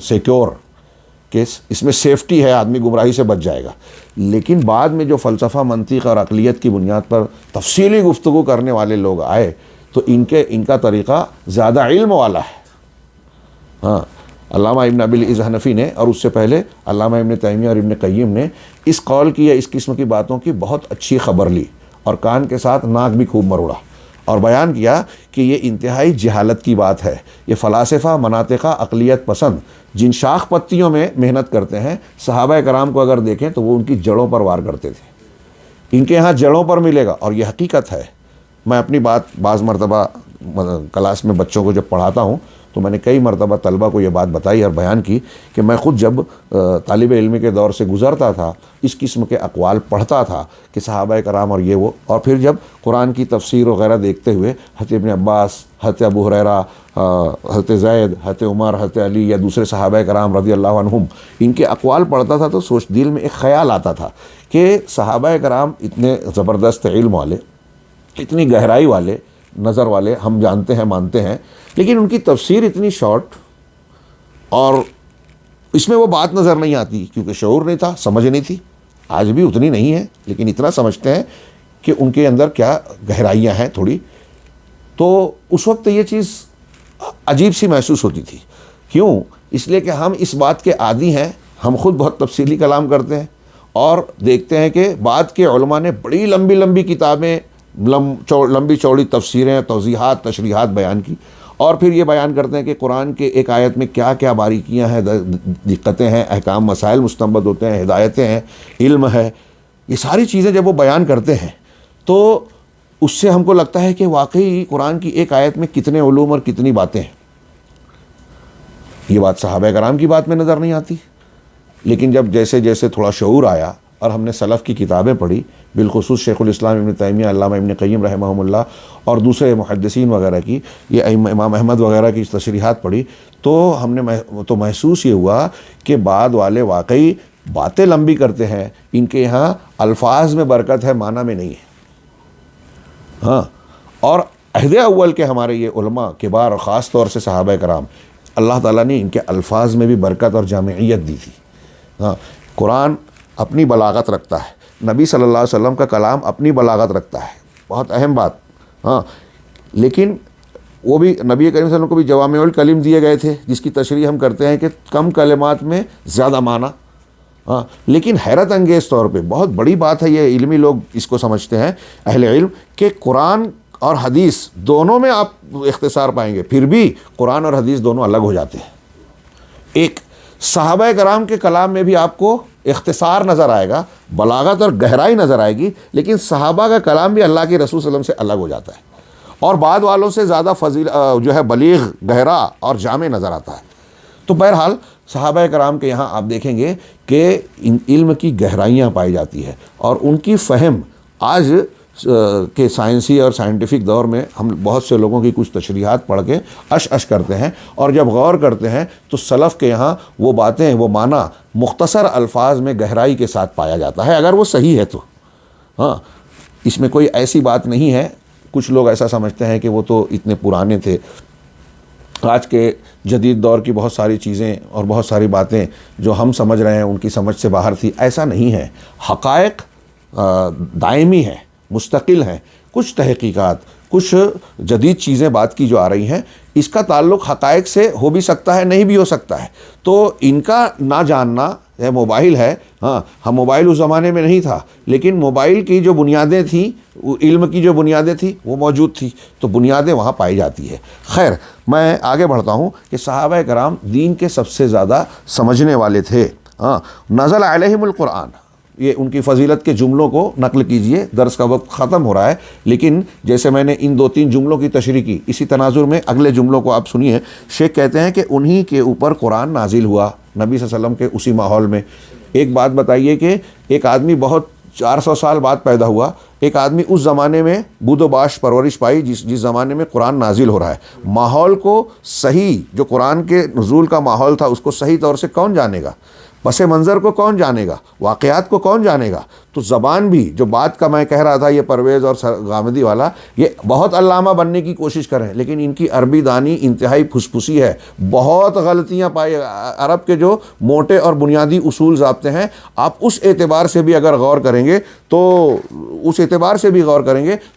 سیکیور، کہ اس میں سیفٹی ہے، آدمی گمراہی سے بچ جائے گا. لیکن بعد میں جو فلسفہ، منطق اور عقلیت کی بنیاد پر تفصیلی گفتگو کرنے والے لوگ آئے تو ان کا طریقہ زیادہ علم والا ہے. علامہ ابن ابی العز حنفی نے اور اس سے پہلے علامہ ابن تیمیہ اور ابن قیم نے اس قول کی یا اس قسم کی باتوں کی بہت اچھی خبر لی اور کان کے ساتھ ناک بھی خوب مروڑا اور بیان کیا کہ یہ انتہائی جہالت کی بات ہے. یہ فلاسفہ، مناطقہ، عقلیت پسند جن شاخ پتیوں میں محنت کرتے ہیں، صحابہ کرام کو اگر دیکھیں تو وہ ان کی جڑوں پر وار کرتے تھے. ان کے یہاں جڑوں پر ملے گا اور یہ حقیقت ہے. میں اپنی بات بعض مرتبہ کلاس میں بچوں کو جب پڑھاتا ہوں تو میں نے کئی مرتبہ طلبہ کو یہ بات بتائی اور بیان کی کہ میں خود جب طالب علم کے دور سے گزرتا تھا اس قسم کے اقوال پڑھتا تھا کہ صحابہ کرام اور یہ وہ، اور پھر جب قرآن کی تفسیر وغیرہ دیکھتے ہوئے حضرت ابن عباس، حضرت ابو ہریرہ، حضرت زید، حضرت عمر، حضرت علی یا دوسرے صحابہ کرام رضی اللہ عنہم ان کے اقوال پڑھتا تھا تو دل میں ایک خیال آتا تھا کہ صحابہ کرام اتنے زبردست علم والے، اتنی گہرائی والے، نظر والے، ہم جانتے ہیں مانتے ہیں، لیکن ان کی تفسیر اتنی شارٹ اور اس میں وہ بات نظر نہیں آتی کیونکہ شعور نہیں تھا، سمجھ نہیں تھی، آج بھی اتنی نہیں ہے لیکن اتنا سمجھتے ہیں کہ ان کے اندر کیا گہرائیاں ہیں تھوڑی. تو اس وقت یہ چیز عجیب سی محسوس ہوتی تھی. کیوں؟ اس لیے کہ ہم اس بات کے عادی ہیں، ہم خود بہت تفصیلی کلام کرتے ہیں اور دیکھتے ہیں کہ بعد کے علماء نے بڑی لمبی لمبی کتابیں، لمبی چوڑی تفسیریں، توضیحات، تشریحات بیان کی، اور پھر یہ بیان کرتے ہیں کہ قرآن کے ایک آیت میں کیا کیا باریکیاں ہیں، دقتیں ہیں، احکام، مسائل مستنبط ہوتے ہیں، ہدایتیں ہیں، علم ہے. یہ ساری چیزیں جب وہ بیان کرتے ہیں تو اس سے ہم کو لگتا ہے کہ واقعی قرآن کی ایک آیت میں کتنے علوم اور کتنی باتیں ہیں. یہ بات صحابہ کرام کی بات میں نظر نہیں آتی. لیکن جب جیسے جیسے تھوڑا شعور آیا اور ہم نے سلف کی کتابیں پڑھی، بالخصوص شیخ الاسلام ابن تیمیہ، علامہ ابن قیم رحمہم اللہ اور دوسرے محدثین وغیرہ کی، یہ امام احمد وغیرہ کی تشریحات پڑھی، تو ہم نے تو محسوس یہ ہوا کہ بعد والے واقعی باتیں لمبی کرتے ہیں، ان کے یہاں الفاظ میں برکت ہے، معنی میں نہیں ہے. ہاں، اور عہد اول کے ہمارے یہ علماء کبار اور خاص طور سے صحابہ کرام، اللہ تعالیٰ نے ان کے الفاظ میں بھی برکت اور جامعیت دی تھی. ہاں، قرآن اپنی بلاغت رکھتا ہے، نبی صلی اللہ علیہ وسلم کا کلام اپنی بلاغت رکھتا ہے، بہت اہم بات. ہاں، لیکن وہ بھی نبی کریم صلی اللہ علیہ وسلم کو بھی جوامع الکلم دیے گئے تھے، جس کی تشریح ہم کرتے ہیں کہ کم کلمات میں زیادہ معنی. ہاں، لیکن حیرت انگیز طور پہ بہت بڑی بات ہے، یہ علمی لوگ اس کو سمجھتے ہیں، اہل علم، کہ قرآن اور حدیث دونوں میں آپ اختصار پائیں گے، پھر بھی قرآن اور حدیث دونوں الگ ہو جاتے ہیں. ایک صحابہ کرام کے کلام میں بھی آپ کو اختصار نظر آئے گا، بلاغت اور گہرائی نظر آئے گی، لیکن صحابہ کا کلام بھی اللہ کے رسول صلی اللہ علیہ وسلم سے الگ ہو جاتا ہے اور بعد والوں سے زیادہ جو ہے بلیغ، گہرا اور جامع نظر آتا ہے. تو بہرحال صحابہ کرام کے یہاں آپ دیکھیں گے کہ ان علم کی گہرائیاں پائی جاتی ہے، اور ان کی فہم آج کے سائنسی اور سائنٹیفک دور میں ہم بہت سے لوگوں کی کچھ تشریحات پڑھ کے اش کرتے ہیں، اور جب غور کرتے ہیں تو سلف کے یہاں وہ باتیں، وہ معنی مختصر الفاظ میں گہرائی کے ساتھ پایا جاتا ہے، اگر وہ صحیح ہے تو. ہاں، اس میں کوئی ایسی بات نہیں ہے. کچھ لوگ ایسا سمجھتے ہیں کہ وہ تو اتنے پرانے تھے، آج کے جدید دور کی بہت ساری چیزیں اور بہت ساری باتیں جو ہم سمجھ رہے ہیں ان کی سمجھ سے باہر تھی. ایسا نہیں ہے. حقائق دائمی ہیں، مستقل ہیں. کچھ تحقیقات، کچھ جدید چیزیں بات کی جو آ رہی ہیں، اس کا تعلق حقائق سے ہو بھی سکتا ہے، نہیں بھی ہو سکتا ہے. تو ان کا نہ جاننا، یہ موبائل ہے، ہاں، ہم موبائل اس زمانے میں نہیں تھا، لیکن موبائل کی جو بنیادیں تھیں، علم کی جو بنیادیں تھیں وہ موجود تھی، تو بنیادیں وہاں پائی جاتی ہے. خیر، میں آگے بڑھتا ہوں کہ صحابہ کرام دین کے سب سے زیادہ سمجھنے والے تھے. ہاں، نزل علیہم القرآن، یہ ان کی فضیلت کے جملوں کو نقل کیجئے. درس کا وقت ختم ہو رہا ہے، لیکن جیسے میں نے ان 2-3 جملوں کی تشریح کی، اسی تناظر میں اگلے جملوں کو آپ سنیے. شیخ کہتے ہیں کہ انہی کے اوپر قرآن نازل ہوا، نبی صلی اللہ علیہ وسلم کے اسی ماحول میں. ایک بات بتائیے کہ ایک آدمی بہت 400 سال بعد پیدا ہوا، ایک آدمی اس زمانے میں بود و باش پرورش پائی جس زمانے میں قرآن نازل ہو رہا ہے. ماحول کو صحیح، جو قرآن کے نزول کا ماحول تھا، اس کو صحیح طور سے کون جانے گا؟ پس منظر کو کون جانے گا؟ واقعات کو کون جانے گا؟ تو زبان بھی، جو بات کا میں کہہ رہا تھا، یہ پرویز اور غامدی والا، یہ بہت علامہ بننے کی کوشش کریں، لیکن ان کی عربی دانی انتہائی پھسپھسی ہے، بہت غلطیاں پائی. عرب کے جو موٹے اور بنیادی اصول ضابطے ہیں، آپ اس اعتبار سے بھی اگر غور کریں گے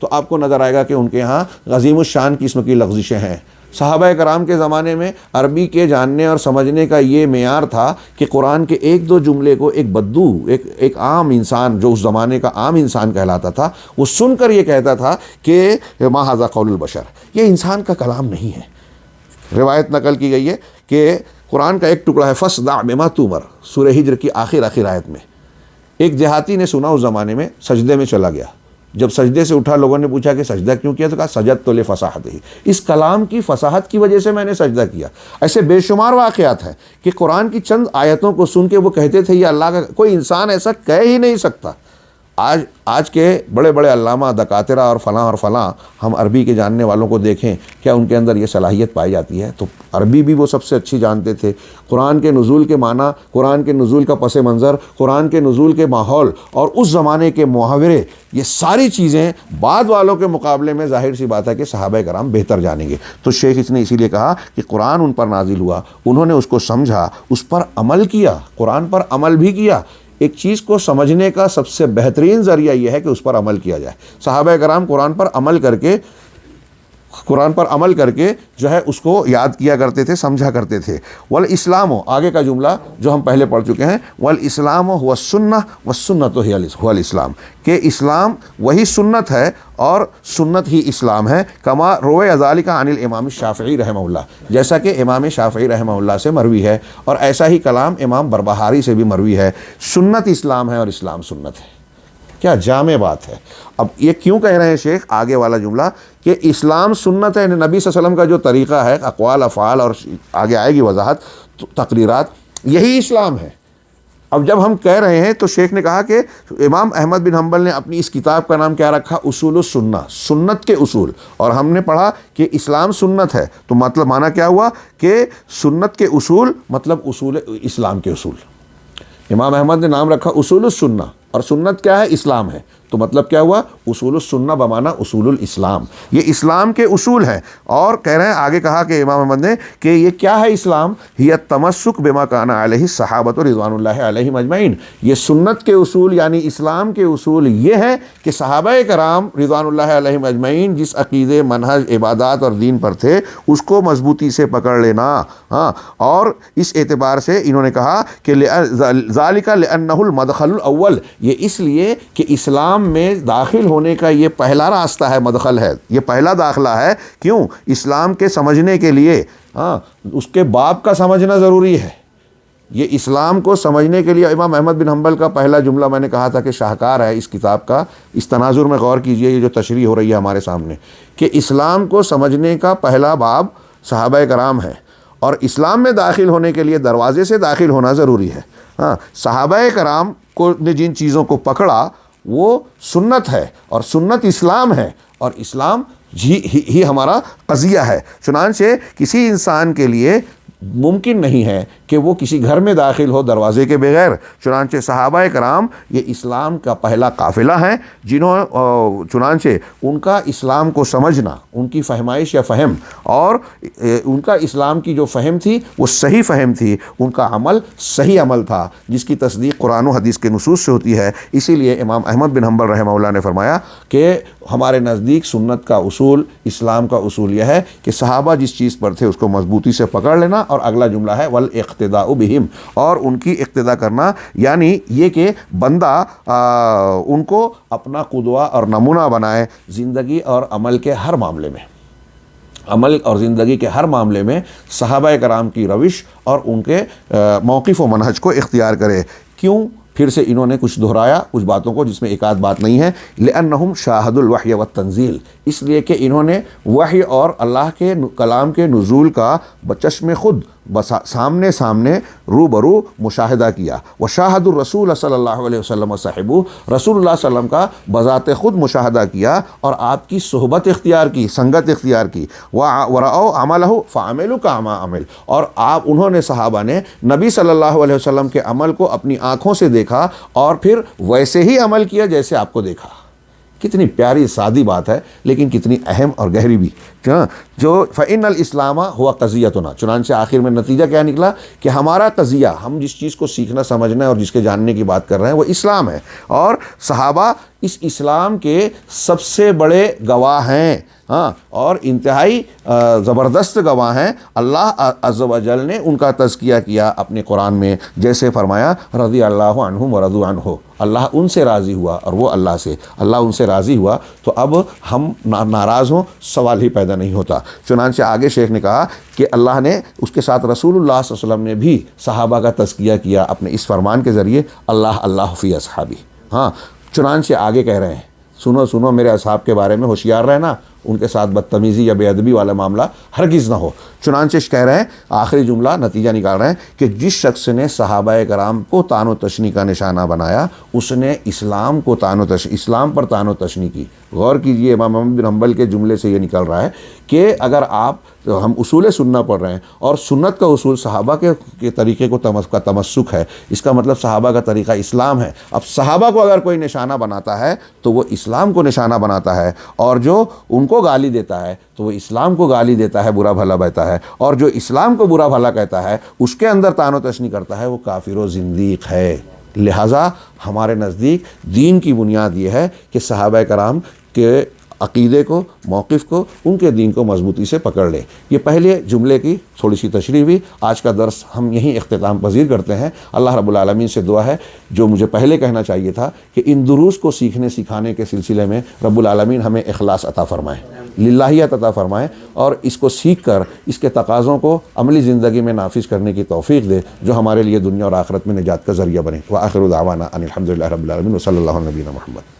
تو آپ کو نظر آئے گا کہ ان کے ہاں عظیم الشان قسم کی لغزشیں ہیں. صحابہ کرام کے زمانے میں عربی کے جاننے اور سمجھنے کا یہ معیار تھا کہ قرآن کے 1-2 جملے کو ایک بدو، ایک عام انسان، جو اس زمانے کا عام انسان کہلاتا تھا، وہ سن کر یہ کہتا تھا کہ ما ھذا قول البشر، یہ انسان کا کلام نہیں ہے. روایت نقل کی گئی ہے کہ قرآن کا ایک ٹکڑا ہے، فاصدع بما تؤمر، سورہ ہجر کی آخر آیت میں. ایک دیہاتی نے سنا اس زمانے میں، سجدے میں چلا گیا. جب سجدے سے اٹھا لوگوں نے پوچھا کہ سجدہ کیوں کیا، تو کہا سجدت لفصاحتہ، اس کلام کی فصاحت کی وجہ سے میں نے سجدہ کیا۔ ایسے بے شمار واقعات ہیں کہ قرآن کی چند آیتوں کو سن کے وہ کہتے تھے یہ اللہ کا، کوئی انسان ایسا کہہ ہی نہیں سکتا۔ آج کے بڑے بڑے علامہ دکاترہ اور فلاں ہم عربی کے جاننے والوں کو دیکھیں، کیا ان کے اندر یہ صلاحیت پائی جاتی ہے؟ تو عربی بھی وہ سب سے اچھی جانتے تھے، قرآن کے نزول کے معنی، قرآن کے نزول کا پس منظر، قرآن کے نزول کے ماحول اور اس زمانے کے محاورے، یہ ساری چیزیں بعد والوں کے مقابلے میں ظاہر سی بات ہے کہ صحابہ کرام بہتر جانیں گے۔ تو شیخ اس نے اسی لیے کہا کہ قرآن ان پر نازل ہوا، انہوں نے اس کو سمجھا، اس پر عمل کیا، قرآن پر عمل بھی کیا۔ ایک چیز کو سمجھنے کا سب سے بہترین ذریعہ یہ ہے کہ اس پر عمل کیا جائے۔ صحابہ کرام قرآن پر عمل کر کے جو ہے اس کو یاد کیا کرتے تھے، سمجھا کرتے تھے۔ والاسلام، آگے کا جملہ جو ہم پہلے پڑھ چکے ہیں، والاسلام هو السنہ والسنۃ هی الاسلام، کہ اسلام وہی سنت ہے اور سنت ہی اسلام ہے۔ کما روی ذالک عن الامام الشافعی رحمہ اللہ، جیسا کہ امام شافعی رحمہ اللہ سے مروی ہے، اور ایسا ہی کلام امام بربہاری سے بھی مروی ہے۔ سنت اسلام ہے اور اسلام سنت ہے۔ کیا جامع بات ہے۔ اب یہ کیوں کہہ رہے ہیں شیخ؟ آگے والا جملہ کہ اسلام سنت ہے، نبی صلی اللہ علیہ وسلم کا جو طریقہ ہے، اقوال افعال، اور آگے آئے گی وضاحت، تقریرات، یہی اسلام ہے۔ اب جب ہم کہہ رہے ہیں تو شیخ نے کہا کہ امام احمد بن حنبل نے اپنی اس کتاب کا نام کیا رکھا؟ اصول السنہ، سنت کے اصول۔ اور ہم نے پڑھا کہ اسلام سنت ہے، تو مطلب معنی کیا ہوا کہ سنت کے اصول مطلب اصول اسلام کے اصول۔ امام احمد نے نام رکھا اصول السنہ، اور سنت کیا ہے؟ اسلام ہے، تو مطلب کیا ہوا؟ اصول السنہ بمعنی اصول الاسلام، یہ اسلام کے اصول ہیں۔ اور کہہ رہے ہیں، آگے کہا کہ امام احمد نے کہ یہ کیا ہے اسلام؟ ہی التمسک بما کان علیہ الصحابۃ رضوان اللہ علیہم اجمعین، یہ سنت کے اصول یعنی اسلام کے اصول یہ ہیں کہ صحابہ کرام رضوان اللہ علیہم اجمعین جس عقیدے، منہج، عبادات اور دین پر تھے اس کو مضبوطی سے پکڑ لینا۔ ہاں، اور اس اعتبار سے انہوں نے کہا کہ ذالک لانہ المدخل الاول، یہ اس لیے کہ اسلام میں داخل ہونے کا یہ پہلا راستہ ہے، مدخل ہے، یہ پہلا داخلہ ہے۔ کیوں؟ اسلام کے سمجھنے کے لیے اس کے باب کا سمجھنا ضروری ہے۔ یہ اسلام کو سمجھنے کے لیے امام احمد بن حنبل کا پہلا جملہ میں نے کہا تھا کہ شاہکار ہے اس کتاب کا، اس تناظر میں غور کیجئے، یہ جو تشریح ہو رہی ہے ہمارے سامنے، کہ اسلام کو سمجھنے کا پہلا باب صحابہ کرام ہے، اور اسلام میں داخل ہونے کے لیے دروازے سے داخل ہونا ضروری ہے۔ صحابہ کرام نے جن چیزوں کو پکڑا وہ سنت ہے، اور سنت اسلام ہے، اور اسلام ہی ہمارا قضیہ ہے۔ چنانچہ کسی انسان کے لیے ممکن نہیں ہے کہ وہ کسی گھر میں داخل ہو دروازے کے بغیر۔ چنانچہ صحابہ کرام یہ اسلام کا پہلا قافلہ ہیں، چنانچہ ان کا اسلام کو سمجھنا، ان کی فہمائش یا فہم، اور ان کا اسلام کی جو فہم تھی وہ صحیح فہم تھی، ان کا عمل صحیح عمل تھا، جس کی تصدیق قرآن و حدیث کے نصوص سے ہوتی ہے۔ اسی لیے امام احمد بن حنبل رحمہ اللہ نے فرمایا کہ ہمارے نزدیک سنت کا اصول، اسلام کا اصول یہ ہے کہ صحابہ جس چیز پر تھے اس کو مضبوطی سے پکڑ لینا، اور اگلا جملہ ہے والاقتداء بہم، اور ان کی اقتداء کرنا، یعنی یہ کہ بندہ ان کو اپنا قدوہ اور نمونہ بنائے زندگی اور عمل کے ہر معاملے میں، عمل اور زندگی کے ہر معاملے میں صحابہ کرام کی روش اور ان کے موقف و منہج کو اختیار کرے۔ کیوں؟ پھر سے انہوں نے کچھ دہرایا کچھ باتوں کو جس میں ایک آدھ بات نہیں ہے۔ لأنہم شاہدوا الوحی والتنزیل، اس لیے کہ انہوں نے وحی اور اللہ کے کلام کے نزول کا بچشم خود سامنے روبرو مشاہدہ کیا۔ وشاہد الرسول صلی اللہ علیہ وسلم صاحبہ، رسول اللہ صلی اللہ علیہ وسلم کا بذات خود مشاہدہ کیا اور آپ کی صحبت اختیار کی، سنگت اختیار کی۔ ورأوا عملہ فعملوا کما عمل، اور انہوں نے صحابہ نے نبی صلی اللہ علیہ وسلم کے عمل کو اپنی آنکھوں سے دیکھا اور پھر ویسے ہی عمل کیا جیسے آپ کو دیکھا۔ کتنی پیاری سادی بات ہے لیکن کتنی اہم اور گہری بھی، جو فإن الاسلام هو قضیتنا، چنانچہ آخر میں نتیجہ کیا نکلا کہ ہمارا قضیہ، ہم جس چیز کو سیکھنا سمجھنا اور جس کے جاننے کی بات کر رہے ہیں وہ اسلام ہے، اور صحابہ اس اسلام کے سب سے بڑے گواہ ہیں، اور انتہائی زبردست گواہ ہیں۔ اللہ عز و جل نے ان کا تزکیہ کیا اپنے قرآن میں، جیسے فرمایا رضی اللہ عنہم ورضوا عنہ، اللہ ان سے راضی ہوا اور وہ اللہ سے، اللہ ان سے راضی ہوا، تو اب ہم ناراض ہوں سوال ہی پیدا نہیں ہوتا۔ چنانچہ آگے شیخ نے کہا کہ اللہ نے اس کے ساتھ رسول اللہ صلی اللہ علیہ وسلم نے بھی صحابہ کا تزکیہ کیا اپنے اس فرمان کے ذریعے، اللہ فی اصحابی۔ چنانچہ آگے کہہ رہے ہیں سنو سنو میرے اصحاب کے بارے میں ہوشیار رہنا، ان کے ساتھ بدتمیزی یا بے ادبی والا معاملہ ہرگز نہ ہو۔ چنانچہ کہہ رہے ہیں، آخری جملہ نتیجہ نکال رہے ہیں کہ جس شخص نے صحابہ کرام کو طعن و تشنیع کا نشانہ بنایا، اس نے اسلام پر طعن و تشنیع کی۔ غور کیجئے، امام احمد بن حنبل کے جملے سے یہ نکل رہا ہے کہ اگر ہم اصول سنت پڑھ رہے ہیں اور سنت کا اصول صحابہ کے طریقے کا تمسک ہے، اس کا مطلب صحابہ کا طریقہ اسلام ہے۔ اب صحابہ کو اگر کوئی نشانہ بناتا ہے تو وہ اسلام کو نشانہ بناتا ہے، اور جو ان کو گالی دیتا ہے تو وہ اسلام کو گالی دیتا ہے، برا بھلا کہتا ہے، اور جو اسلام کو برا بھلا کہتا ہے، اس کے اندر طعن و تشنیع کرتا ہے، وہ کافر و زندیق ہے۔ لہٰذا ہمارے نزدیک دین کی بنیاد یہ ہے کہ صحابہ کرام کے عقیدے کو، موقف کو، ان کے دین کو مضبوطی سے پکڑ لے۔ یہ پہلے جملے کی تھوڑی سی تشریح ہوئی۔ آج کا درس ہم یہیں اختتام پذیر کرتے ہیں۔ اللہ رب العالمین سے دعا ہے، جو مجھے پہلے کہنا چاہیے تھا، کہ ان دروس کو سیکھنے سکھانے کے سلسلے میں رب العالمین ہمیں اخلاص عطا فرمائے، للہیت عطا فرمائے، اور اس کو سیکھ کر اس کے تقاضوں کو عملی زندگی میں نافذ کرنے کی توفیق دے، جو ہمارے لیے دنیا اور آخرت میں نجات کا ذریعہ بنے۔ وآخر دعوانا ان الحمد للہ رب العالمین، وصلی اللہ علیہ نبینا محمد۔